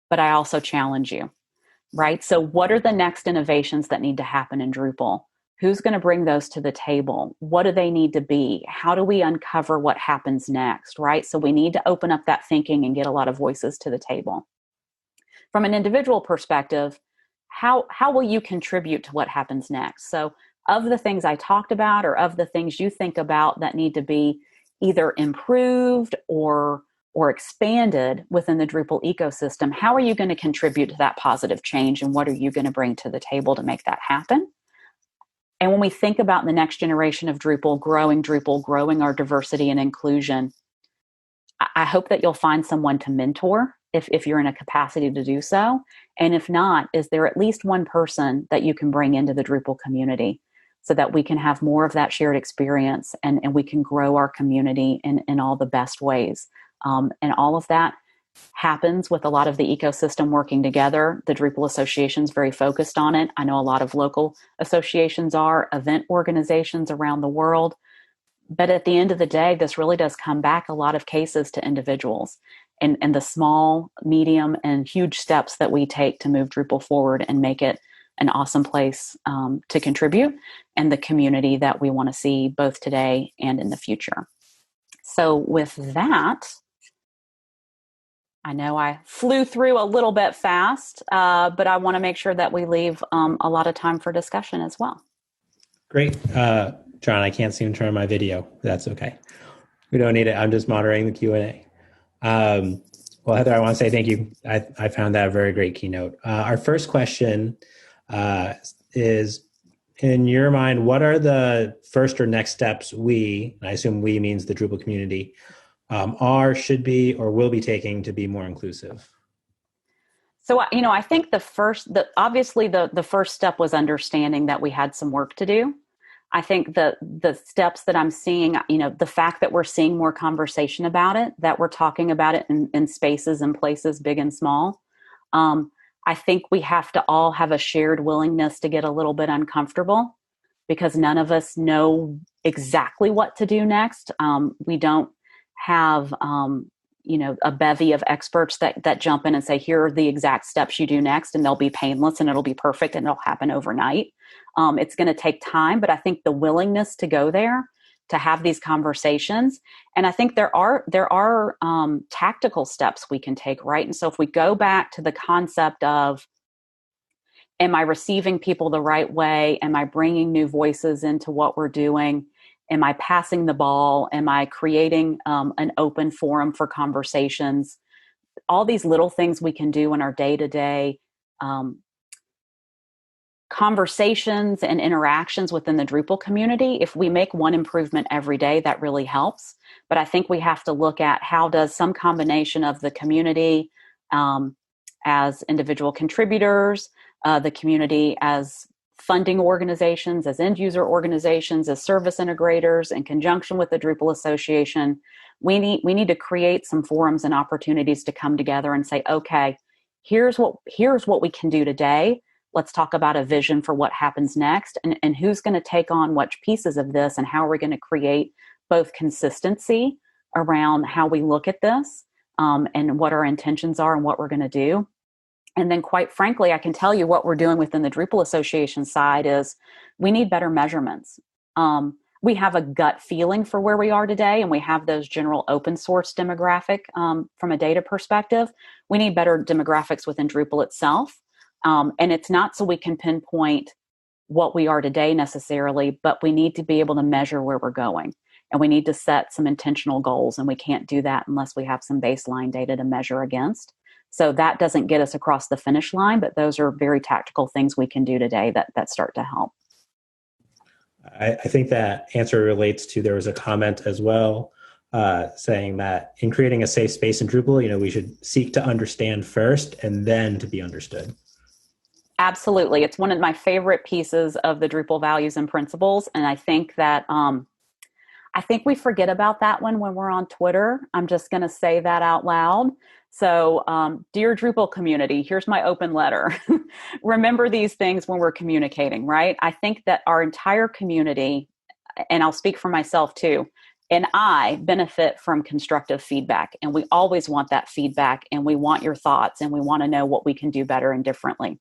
but I also challenge you, right? So what are the next innovations that need to happen in Drupal? Who's going to bring those to the table? What do they need to be? How do we uncover what happens next, right? So we need to open up that thinking and get a lot of voices to the table. From an individual perspective, how will you contribute to what happens next? So of the things I talked about or of the things you think about that need to be either improved or expanded within the Drupal ecosystem, how are you going to contribute to that positive change, and what are you going to bring to the table to make that happen? And when we think about the next generation of Drupal, growing our diversity and inclusion, I hope that you'll find someone to mentor if you're in a capacity to do so. And if not, is there at least one person that you can bring into the Drupal community? so that we can have more of that shared experience, and we can grow our community in all the best ways. And all of that happens with a lot of the ecosystem working together. The Drupal Association is very focused on it. I know a lot of local associations are, event organizations around the world. But at the end of the day, this really does come back a lot of cases to individuals and the small, medium, and huge steps that we take to move Drupal forward and make it an awesome place to contribute, and the community that we want to see both today and in the future. So with that, I know I flew through a little bit fast, but I want to make sure that we leave a lot of time for discussion as well. Great. John, I can't seem to turn on my video. That's okay. We don't need it. I'm just moderating the Q&A. Well, Heather, I want to say thank you. I found that a very great keynote. Our first question is, in your mind, what are the first or next steps and I assume we means the Drupal community, should be, or will be taking to be more inclusive? So, I think obviously the first step was understanding that we had some work to do. I think the steps that I'm seeing, the fact that we're seeing more conversation about it, that we're talking about it in spaces and places, big and small. I think we have to all have a shared willingness to get a little bit uncomfortable, because none of us know exactly what to do next. We don't have, a bevy of experts that jump in and say, here are the exact steps you do next, and they'll be painless and it'll be perfect and it'll happen overnight. It's going to take time, but I think the willingness to go there, to have these conversations, and I think there are tactical steps we can take, right? And so if we go back to the concept of, am I receiving people the right way? Am I bringing new voices into what we're doing? Am I passing the ball? Am I creating an open forum for conversations? All these little things we can do in our day-to-day conversations and interactions within the Drupal community. If we make one improvement every day, that really helps. But I think we have to look at how does some combination of the community as individual contributors, the community as funding organizations, as end user organizations, as service integrators, in conjunction with the Drupal Association, we need to create some forums and opportunities to come together and say, okay, here's what we can do today. Let's talk about a vision for what happens next, and who's going to take on what pieces of this, and how are we going to create both consistency around how we look at this, and what our intentions are and what we're going to do. And then, quite frankly, I can tell you what we're doing within the Drupal Association side is we need better measurements. We have a gut feeling for where we are today, and we have those general open source demographic from a data perspective. We need better demographics within Drupal itself. And it's not so we can pinpoint what we are today necessarily, but we need to be able to measure where we're going. And we need to set some intentional goals, and we can't do that unless we have some baseline data to measure against. So that doesn't get us across the finish line, but those are very tactical things we can do today that start to help. I think that answer relates to, there was a comment as well saying that in creating a safe space in Drupal, we should seek to understand first and then to be understood. Absolutely. It's one of my favorite pieces of the Drupal values and principles. And I think that we forget about that one when we're on Twitter. I'm just going to say that out loud. So, dear Drupal community, here's my open letter. Remember these things when we're communicating, right? I think that our entire community, and I'll speak for myself too, and I benefit from constructive feedback. And we always want that feedback, and we want your thoughts, and we want to know what we can do better and differently.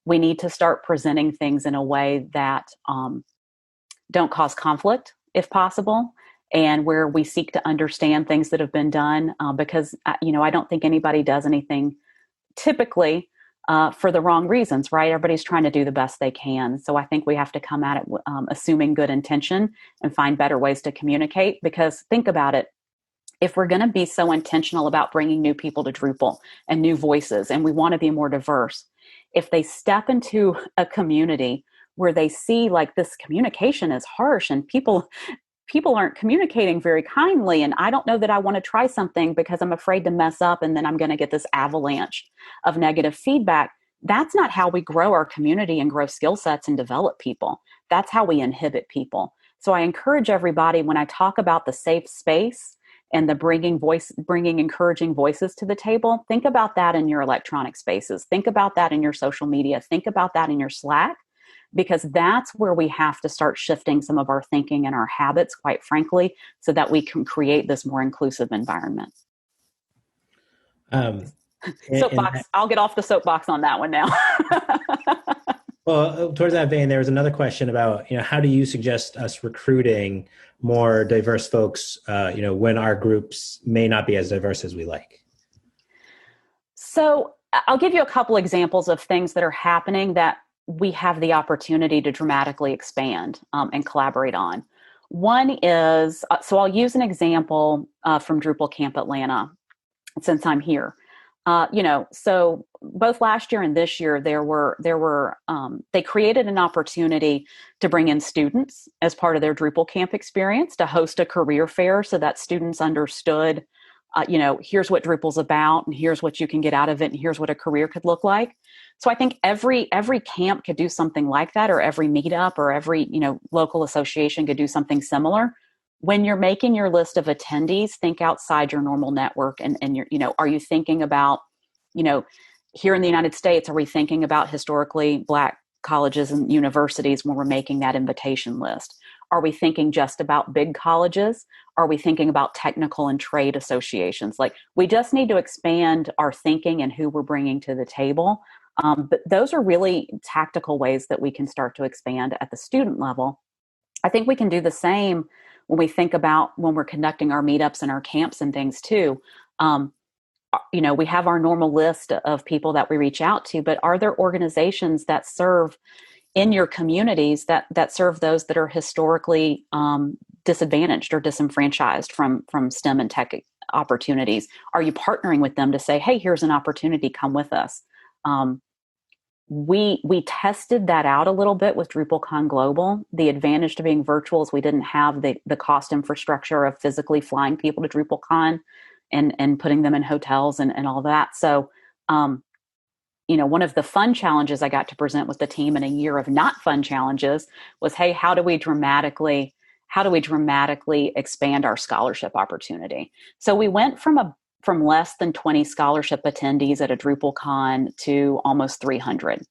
We need to start presenting things in a way that don't cause conflict, if possible, and where we seek to understand things that have been done, because I don't think anybody does anything typically for the wrong reasons, right? Everybody's trying to do the best they can. So I think we have to come at it assuming good intention and find better ways to communicate, because think about it. If we're going to be so intentional about bringing new people to Drupal and new voices, and we want to be more diverse, if they step into a community where they see like this communication is harsh and people aren't communicating very kindly, and I don't know that I want to try something because I'm afraid to mess up and then I'm going to get this avalanche of negative feedback, that's not how we grow our community and grow skill sets and develop people. that's how we inhibit people. So I encourage everybody, when I talk about the safe space and the bringing encouraging voices to the table, think about that in your electronic spaces. Think about that in your social media. Think about that in your Slack, because that's where we have to start shifting some of our thinking and our habits, quite frankly, so that we can create this more inclusive environment. Soapbox. I'll get off the soapbox on that one now. Well, towards that vein, there was another question about, how do you suggest us recruiting more diverse folks, when our groups may not be as diverse as we like? So I'll give you a couple examples of things that are happening that we have the opportunity to dramatically expand and collaborate on. One is, so I'll use an example from Drupal Camp Atlanta, since I'm here. So both last year and this year, they created an opportunity to bring in students as part of their Drupal Camp experience, to host a career fair so that students understood, here's what Drupal's about, and here's what you can get out of it, and here's what a career could look like. So I think every camp could do something like that, or every meetup, or every, local association could do something similar. When you're making your list of attendees, think outside your normal network, and you're, are you thinking about, here in the United States, are we thinking about historically Black colleges and universities when we're making that invitation list? Are we thinking just about big colleges? Are we thinking about technical and trade associations? Like, we just need to expand our thinking and who we're bringing to the table. But those are really tactical ways that we can start to expand at the student level. I think we can do the same when we think about when we're conducting our meetups and our camps and things too. We have our normal list of people that we reach out to, but are there organizations that serve in your communities that serve those that are historically disadvantaged or disenfranchised from STEM and tech opportunities? Are you partnering with them to say, hey, here's an opportunity, come with us? We tested that out a little bit with DrupalCon Global. The advantage to being virtual is we didn't have the cost infrastructure of physically flying people to DrupalCon and putting them in hotels and all that. So, one of the fun challenges I got to present with the team in a year of not fun challenges was, hey, how do we dramatically expand our scholarship opportunity? So we went from less than 20 scholarship attendees at a DrupalCon to almost 300.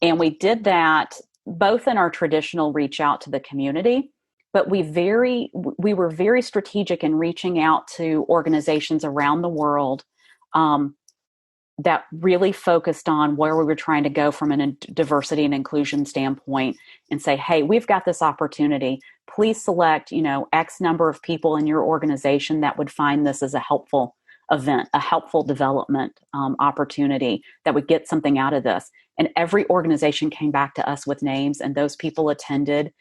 And we did that both in our traditional reach out to the community, but we were very strategic in reaching out to organizations around the world that really focused on where we were trying to go from a diversity and inclusion standpoint, and say, hey, we've got this opportunity. Please select, X number of people in your organization that would find this as a helpful event, a helpful development opportunity that would get something out of this. And every organization came back to us with names, and those people attended,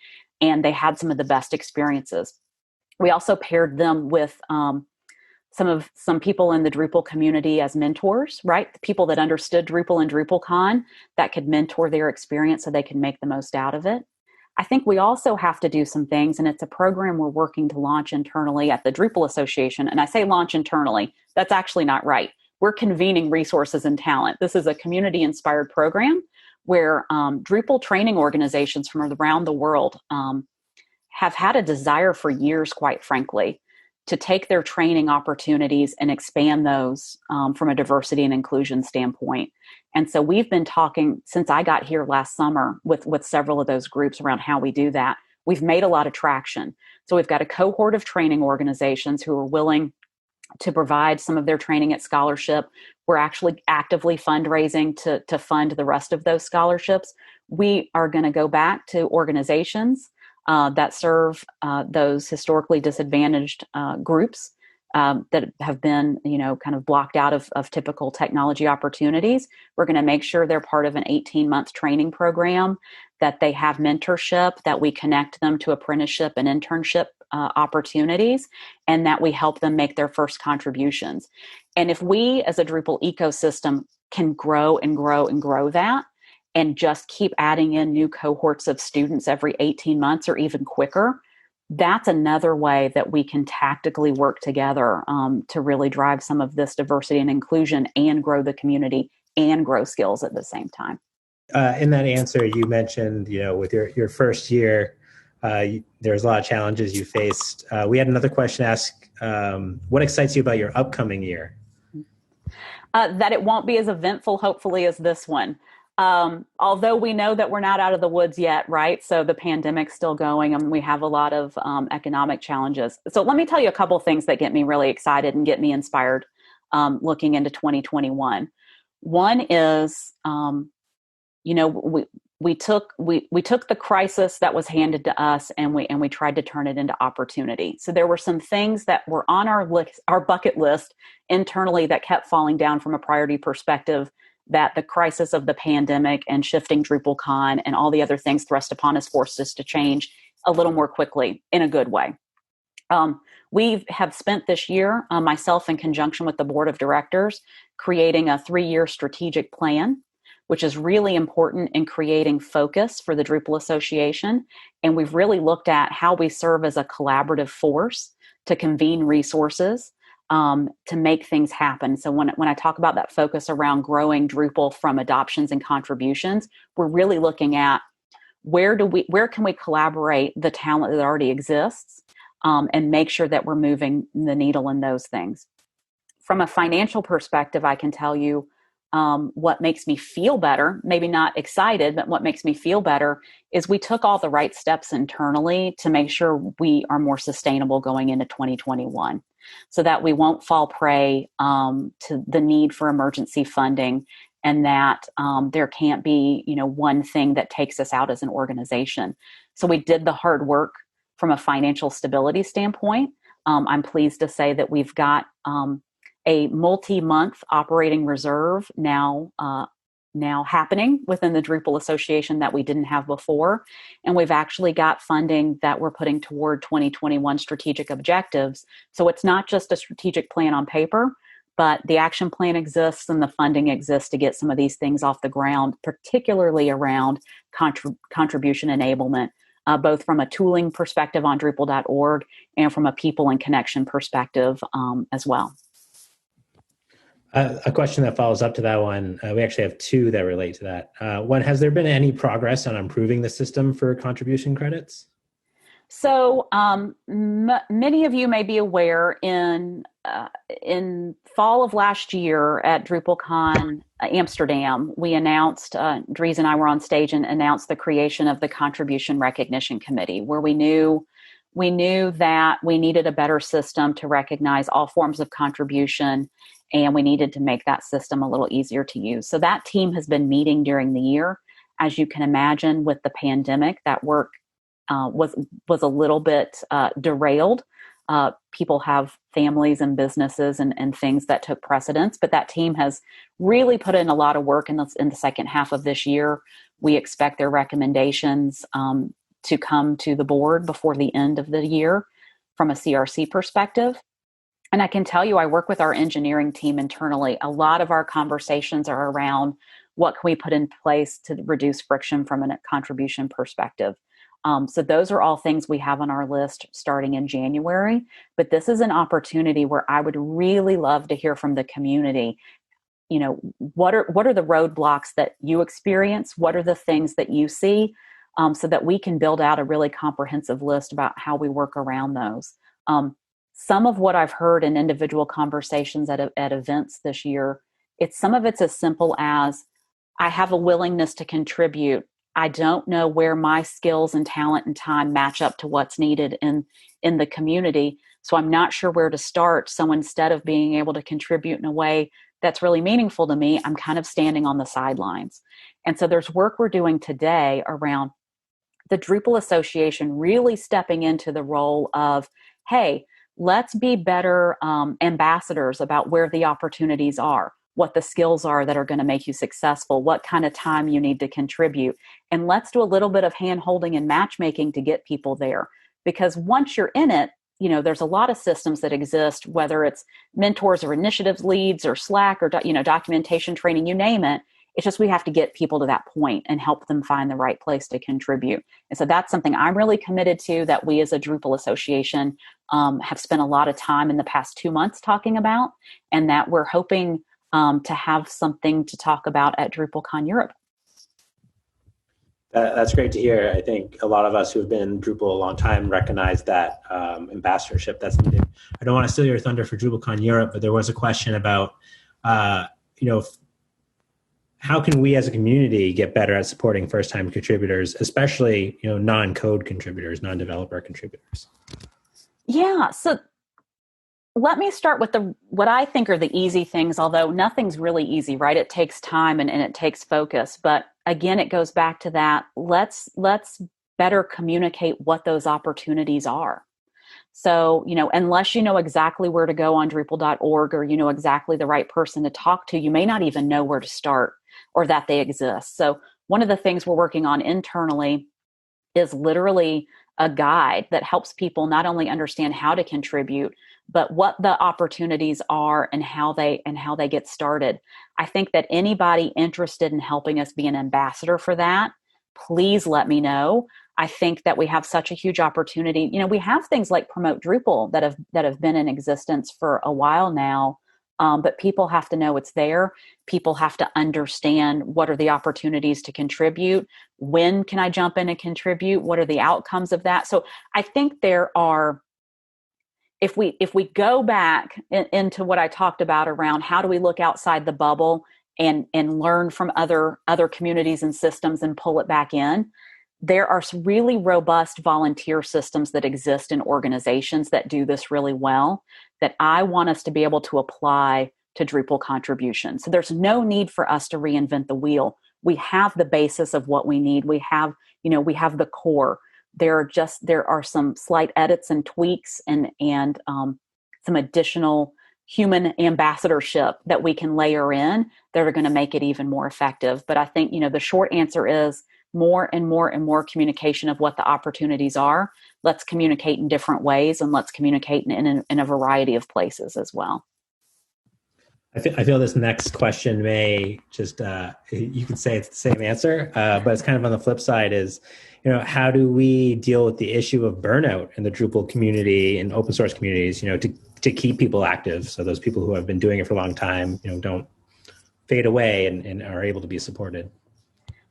and they had some of the best experiences. We also paired them with some people in the Drupal community as mentors, right? The people that understood Drupal and DrupalCon that could mentor their experience so they can make the most out of it. I think we also have to do some things, and it's a program we're working to launch internally at the Drupal Association. And I say launch internally, that's actually not right. We're convening resources and talent. This is a community-inspired program where Drupal training organizations from around the world have had a desire for years, quite frankly, to take their training opportunities and expand those from a diversity and inclusion standpoint. And so we've been talking since I got here last summer with several of those groups around how we do that. We've made a lot of traction. So we've got a cohort of training organizations who are willing to provide some of their training at scholarship. We're actually actively fundraising to fund the rest of those scholarships. We are going to go back to organizations that serve those historically disadvantaged groups that have been, kind of blocked out of typical technology opportunities. We're going to make sure they're part of an 18-month training program, that they have mentorship, that we connect them to apprenticeship and internship opportunities, and that we help them make their first contributions. And if we as a Drupal ecosystem can grow and grow and grow that, and just keep adding in new cohorts of students every 18 months or even quicker, that's another way that we can tactically work together to really drive some of this diversity and inclusion and grow the community and grow skills at the same time. In that answer, you mentioned, with your first year, there's a lot of challenges you faced. We had another question ask, what excites you about your upcoming year? That it won't be as eventful, hopefully, as this one. Although we know that we're not out of the woods yet, right? So the pandemic's still going and we have a lot of economic challenges. So let me tell you a couple of things that get me really excited and get me inspired looking into 2021. One is, we took the crisis that was handed to us and we tried to turn it into opportunity. So there were some things that were on our bucket list internally that kept falling down from a priority perspective, that the crisis of the pandemic and shifting DrupalCon and all the other things thrust upon us forced us to change a little more quickly in a good way. We have spent this year, myself in conjunction with the board of directors, creating a 3-year strategic plan, which is really important in creating focus for the Drupal Association. And we've really looked at how we serve as a collaborative force to convene resources to make things happen. So when I talk about that focus around growing Drupal from adoptions and contributions, we're really looking at where can we collaborate the talent that already exists and make sure that we're moving the needle in those things. From a financial perspective, I can tell you what makes me feel better, maybe not excited, but what makes me feel better is we took all the right steps internally to make sure we are more sustainable going into 2021 so that we won't fall prey to the need for emergency funding and that there can't be, one thing that takes us out as an organization. So we did the hard work from a financial stability standpoint. I'm pleased to say that we've got a multi-month operating reserve now happening within the Drupal Association that we didn't have before. And we've actually got funding that we're putting toward 2021 strategic objectives. So it's not just a strategic plan on paper, but the action plan exists and the funding exists to get some of these things off the ground, particularly around contribution enablement, both from a tooling perspective on Drupal.org and from a people and connection perspective as well. A question that follows up to that one, we actually have two that relate to that. One, has there been any progress on improving the system for contribution credits? So many of you may be aware in fall of last year at DrupalCon Amsterdam, we announced, Dries and I were on stage and announced the creation of the Contribution Recognition Committee, where we knew that we needed a better system to recognize all forms of contribution, and we needed to make that system a little easier to use. So that team has been meeting during the year. As you can imagine, with the pandemic, that work was a little bit derailed. People have families and businesses and things that took precedence, but that team has really put in a lot of work in the second half of this year. We expect their recommendations to come to the board before the end of the year from a CRC perspective. And I can tell you, I work with our engineering team internally. A lot of our conversations are around what can we put in place to reduce friction from a contribution perspective. So those are all things we have on our list starting in January. But this is an opportunity where I would really love to hear from the community. What are the roadblocks that you experience? What are the things that you see? So that we can build out a really comprehensive list about how we work around those. Some of what I've heard in individual conversations at events this year, some of it's as simple as, I have a willingness to contribute. I don't know where my skills and talent and time match up to what's needed in the community. So I'm not sure where to start. So instead of being able to contribute in a way that's really meaningful to me, I'm kind of standing on the sidelines. And so there's work we're doing today around the Drupal Association really stepping into the role of, hey, let's be better ambassadors about where the opportunities are, what the skills are that are going to make you successful, what kind of time you need to contribute. And let's do a little bit of hand-holding and matchmaking to get people there. Because once you're in it, there's a lot of systems that exist, whether it's mentors or initiatives leads or Slack or, documentation training, you name it. It's just we have to get people to that point and help them find the right place to contribute. And so that's something I'm really committed to, that we as a Drupal Association have spent a lot of time in the past 2 months talking about, and that we're hoping to have something to talk about at DrupalCon Europe. That's great to hear. I think a lot of us who have been in Drupal a long time recognize that ambassadorship that's needed. I don't want to steal your thunder for DrupalCon Europe, but there was a question about, how can we as a community get better at supporting first-time contributors, especially non-code contributors, non-developer contributors? Yeah. So let me start with what I think are the easy things, although nothing's really easy, right? It takes time and it takes focus. But again, it goes back to that. Let's better communicate what those opportunities are. So, unless you know exactly where to go on Drupal.org or you know exactly the right person to talk to, you may not even know where to start or that they exist. So one of the things we're working on internally is literally a guide that helps people not only understand how to contribute, but what the opportunities are and how they get started. I think that anybody interested in helping us be an ambassador for that, please let me know. I think that we have such a huge opportunity. We have things like Promote Drupal that have been in existence for a while now, but people have to know it's there. People have to understand what are the opportunities to contribute. When can I jump in and contribute? What are the outcomes of that? So I think there are, if we go back into what I talked about around how do we look outside the bubble and learn from other communities and systems and pull it back in, there are some really robust volunteer systems that exist in organizations that do this really well that I want us to be able to apply to Drupal contributions. So there's no need for us to reinvent the wheel. We have the basis of what we need. We have the core. There are some slight edits and tweaks and some additional human ambassadorship that we can layer in that are going to make it even more effective. But I think, the short answer is more and more and more communication of what the opportunities are. Let's communicate in different ways, and let's communicate in a variety of places as well. I feel this next question may just, you could say it's the same answer, but it's kind of on the flip side is, how do we deal with the issue of burnout in the Drupal community and open source communities, to keep people active. So those people who have been doing it for a long time, don't fade away and are able to be supported.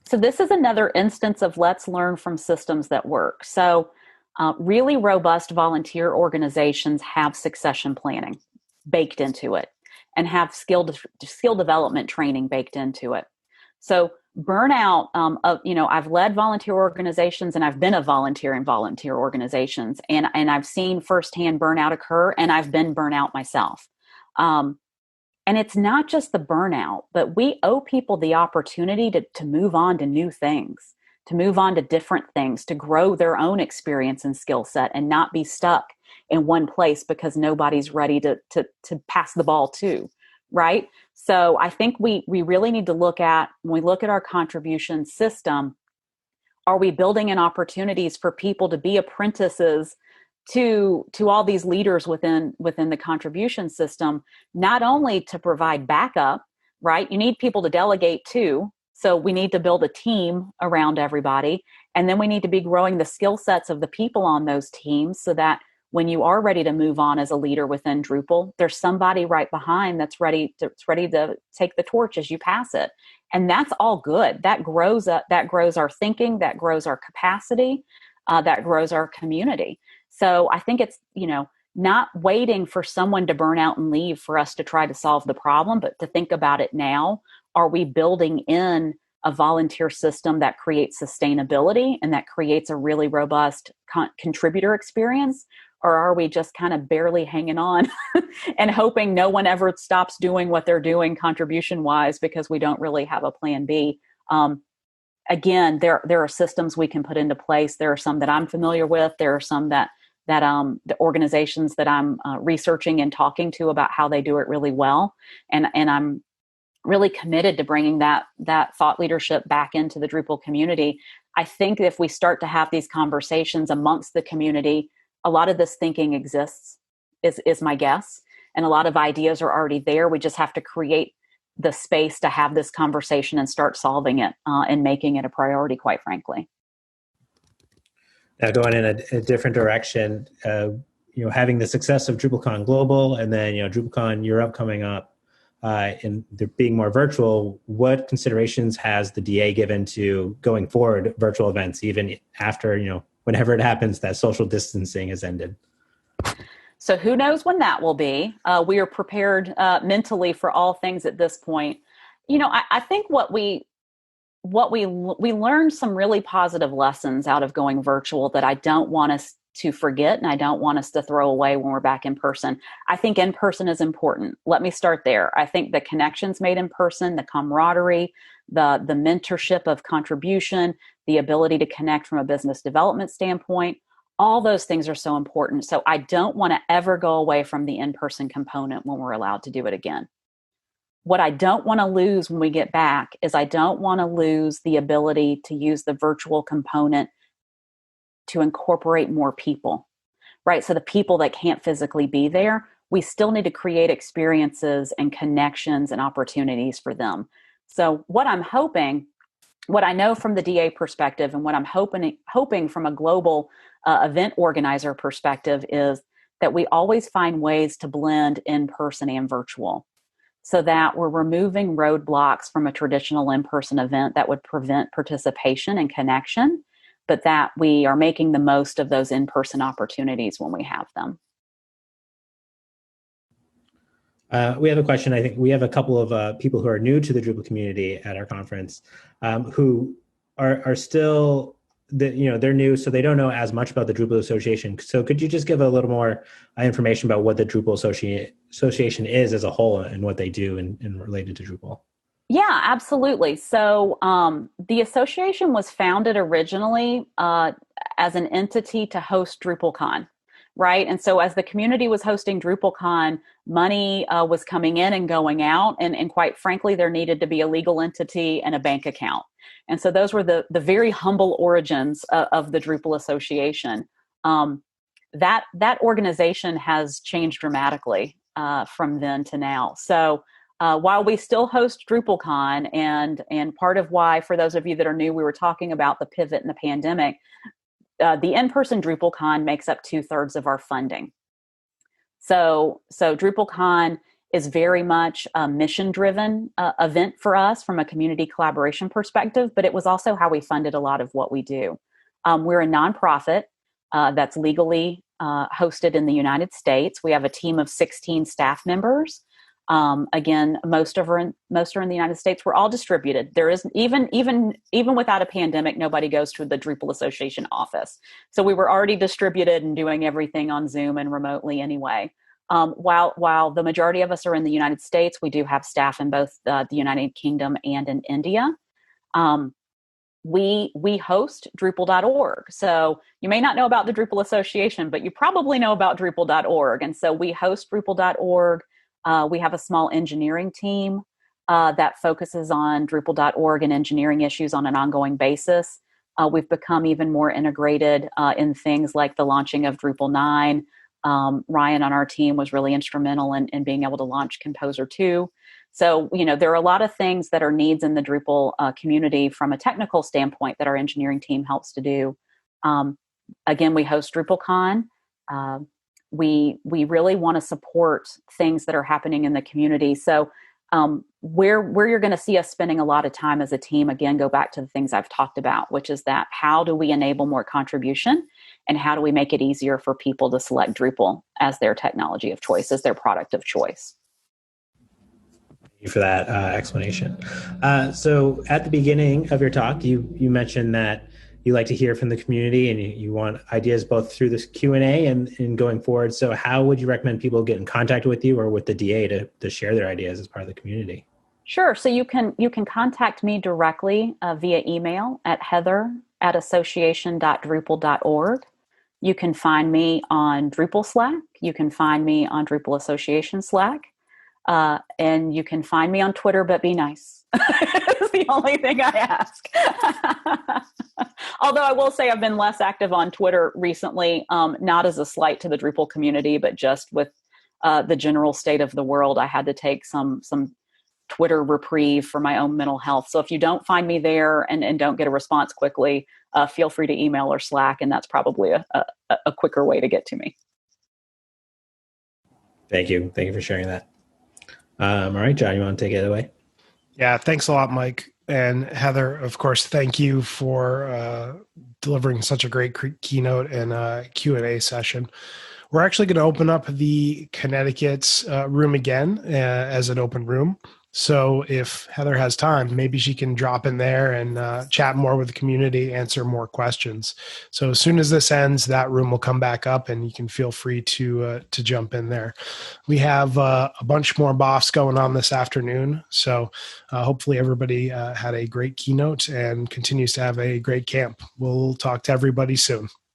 So this is another instance of let's learn from systems that work. So really robust volunteer organizations have succession planning baked into it and have skill development training baked into it. So burnout, I've led volunteer organizations and I've been a volunteer in volunteer organizations, and I've seen firsthand burnout occur, and I've been burnout myself. And it's not just the burnout, but we owe people the opportunity to move on to new things, to move on to different things, to grow their own experience and skill set and not be stuck in one place because nobody's ready to pass the ball to, right? So I think we really need to look at, when we look at our contribution system, are we building in opportunities for people to be apprentices to all these leaders within the contribution system, not only to provide backup, right? You need people to delegate to. So we need to build a team around everybody. And then we need to be growing the skill sets of the people on those teams so that when you are ready to move on as a leader within Drupal, there's somebody right behind that's ready to take the torch as you pass it. And that's all good. That grows our thinking, that grows our capacity, that grows our community. So I think it's, not waiting for someone to burn out and leave for us to try to solve the problem, but to think about it now. Are we building in a volunteer system that creates sustainability and that creates a really robust contributor experience? Or are we just kind of barely hanging on and hoping no one ever stops doing what they're doing contribution-wise because we don't really have a plan B? Again, there are systems we can put into place. There are some that I'm familiar with. There are some that the organizations that I'm researching and talking to about how they do it really well. And I'm really committed to bringing that thought leadership back into the Drupal community. I think if we start to have these conversations amongst the community, a lot of this thinking exists, is my guess. And a lot of ideas are already there. We just have to create the space to have this conversation and start solving it and making it a priority, quite frankly. Now going in a different direction, having the success of DrupalCon Global and then, DrupalCon Europe coming up, in there being more virtual, what considerations has the DA given to going forward virtual events, even after, whenever it happens that social distancing has ended? So who knows when that will be? We are prepared mentally for all things at this point. I think we learned some really positive lessons out of going virtual that I don't want us to forget and I don't want us to throw away when we're back in person. I think in person is important. Let me start there. I think the connections made in person, the camaraderie, the mentorship of contribution, the ability to connect from a business development standpoint, all those things are so important. So I don't want to ever go away from the in-person component when we're allowed to do it again. What I don't want to lose when we get back is I don't want to lose the ability to use the virtual component to incorporate more people, right? So the people that can't physically be there, we still need to create experiences and connections and opportunities for them. So what I know from the DA perspective and what I'm hoping from a global event organizer perspective is that we always find ways to blend in-person and virtual, so that we're removing roadblocks from a traditional in-person event that would prevent participation and connection, but that we are making the most of those in-person opportunities when we have them. We have a question. I think we have a couple of people who are new to the Drupal community at our conference, who are still, they're new, so they don't know as much about the Drupal Association. So could you just give a little more information about what the Drupal Association is as a whole and what they do and related to Drupal? Yeah, absolutely. So the association was founded originally as an entity to host DrupalCon, right? And so as the community was hosting DrupalCon, money was coming in and going out. And quite frankly, there needed to be a legal entity and a bank account. And so those were the very humble origins of the Drupal Association. That organization has changed dramatically from then to now. So while we still host DrupalCon, and part of why, for those of you that are new, we were talking about the pivot in the pandemic, the in-person DrupalCon makes up 2/3 of our funding. So DrupalCon is very much a mission-driven event for us from a community collaboration perspective, but it was also how we funded a lot of what we do. We're a nonprofit that's legally hosted in the United States. We have a team of 16 staff members. Again, most are in the United States. We're all distributed. There is even without a pandemic, nobody goes to the Drupal Association office. So we were already distributed and doing everything on Zoom and remotely anyway. While the majority of us are in the United States, we do have staff in both the United Kingdom and in India. We host Drupal.org. So you may not know about the Drupal Association, but you probably know about Drupal.org. And so we host Drupal.org. We have a small engineering team that focuses on Drupal.org and engineering issues on an ongoing basis. We've become even more integrated in things like the launching of Drupal 9. Ryan on our team was really instrumental in being able to launch Composer 2. So, there are a lot of things that are needs in the Drupal community from a technical standpoint that our engineering team helps to do. Again, we host DrupalCon. We really want to support things that are happening in the community. So where you're going to see us spending a lot of time as a team, again, go back to the things I've talked about, which is that how do we enable more contribution and how do we make it easier for people to select Drupal as their technology of choice, as their product of choice. Thank you for that explanation. So at the beginning of your talk, you mentioned that you like to hear from the community and you want ideas both through this Q&A and going forward. So how would you recommend people get in contact with you or with the DA to share their ideas as part of the community? Sure. So you can contact me directly via email at heather@association.drupal.org. You can find me on Drupal Slack. You can find me on Drupal Association Slack. And you can find me on Twitter, but be nice. That's the only thing I ask. Although I will say I've been less active on Twitter recently, not as a slight to the Drupal community, but just with the general state of the world, I had to take some Twitter reprieve for my own mental health. So if you don't find me there and don't get a response quickly, feel free to email or Slack, and that's probably a quicker way to get to me. Thank you. Thank you for sharing that. All right, John, you want to take it away? Yeah, thanks a lot, Mike. And Heather, of course, thank you for delivering such a great keynote and Q&A session. We're actually going to open up the Connecticut room again as an open room. So if Heather has time, maybe she can drop in there and chat more with the community, answer more questions. So as soon as this ends, that room will come back up, and you can feel free to jump in there. We have a bunch more BOFs going on this afternoon. So hopefully everybody had a great keynote and continues to have a great camp. We'll talk to everybody soon.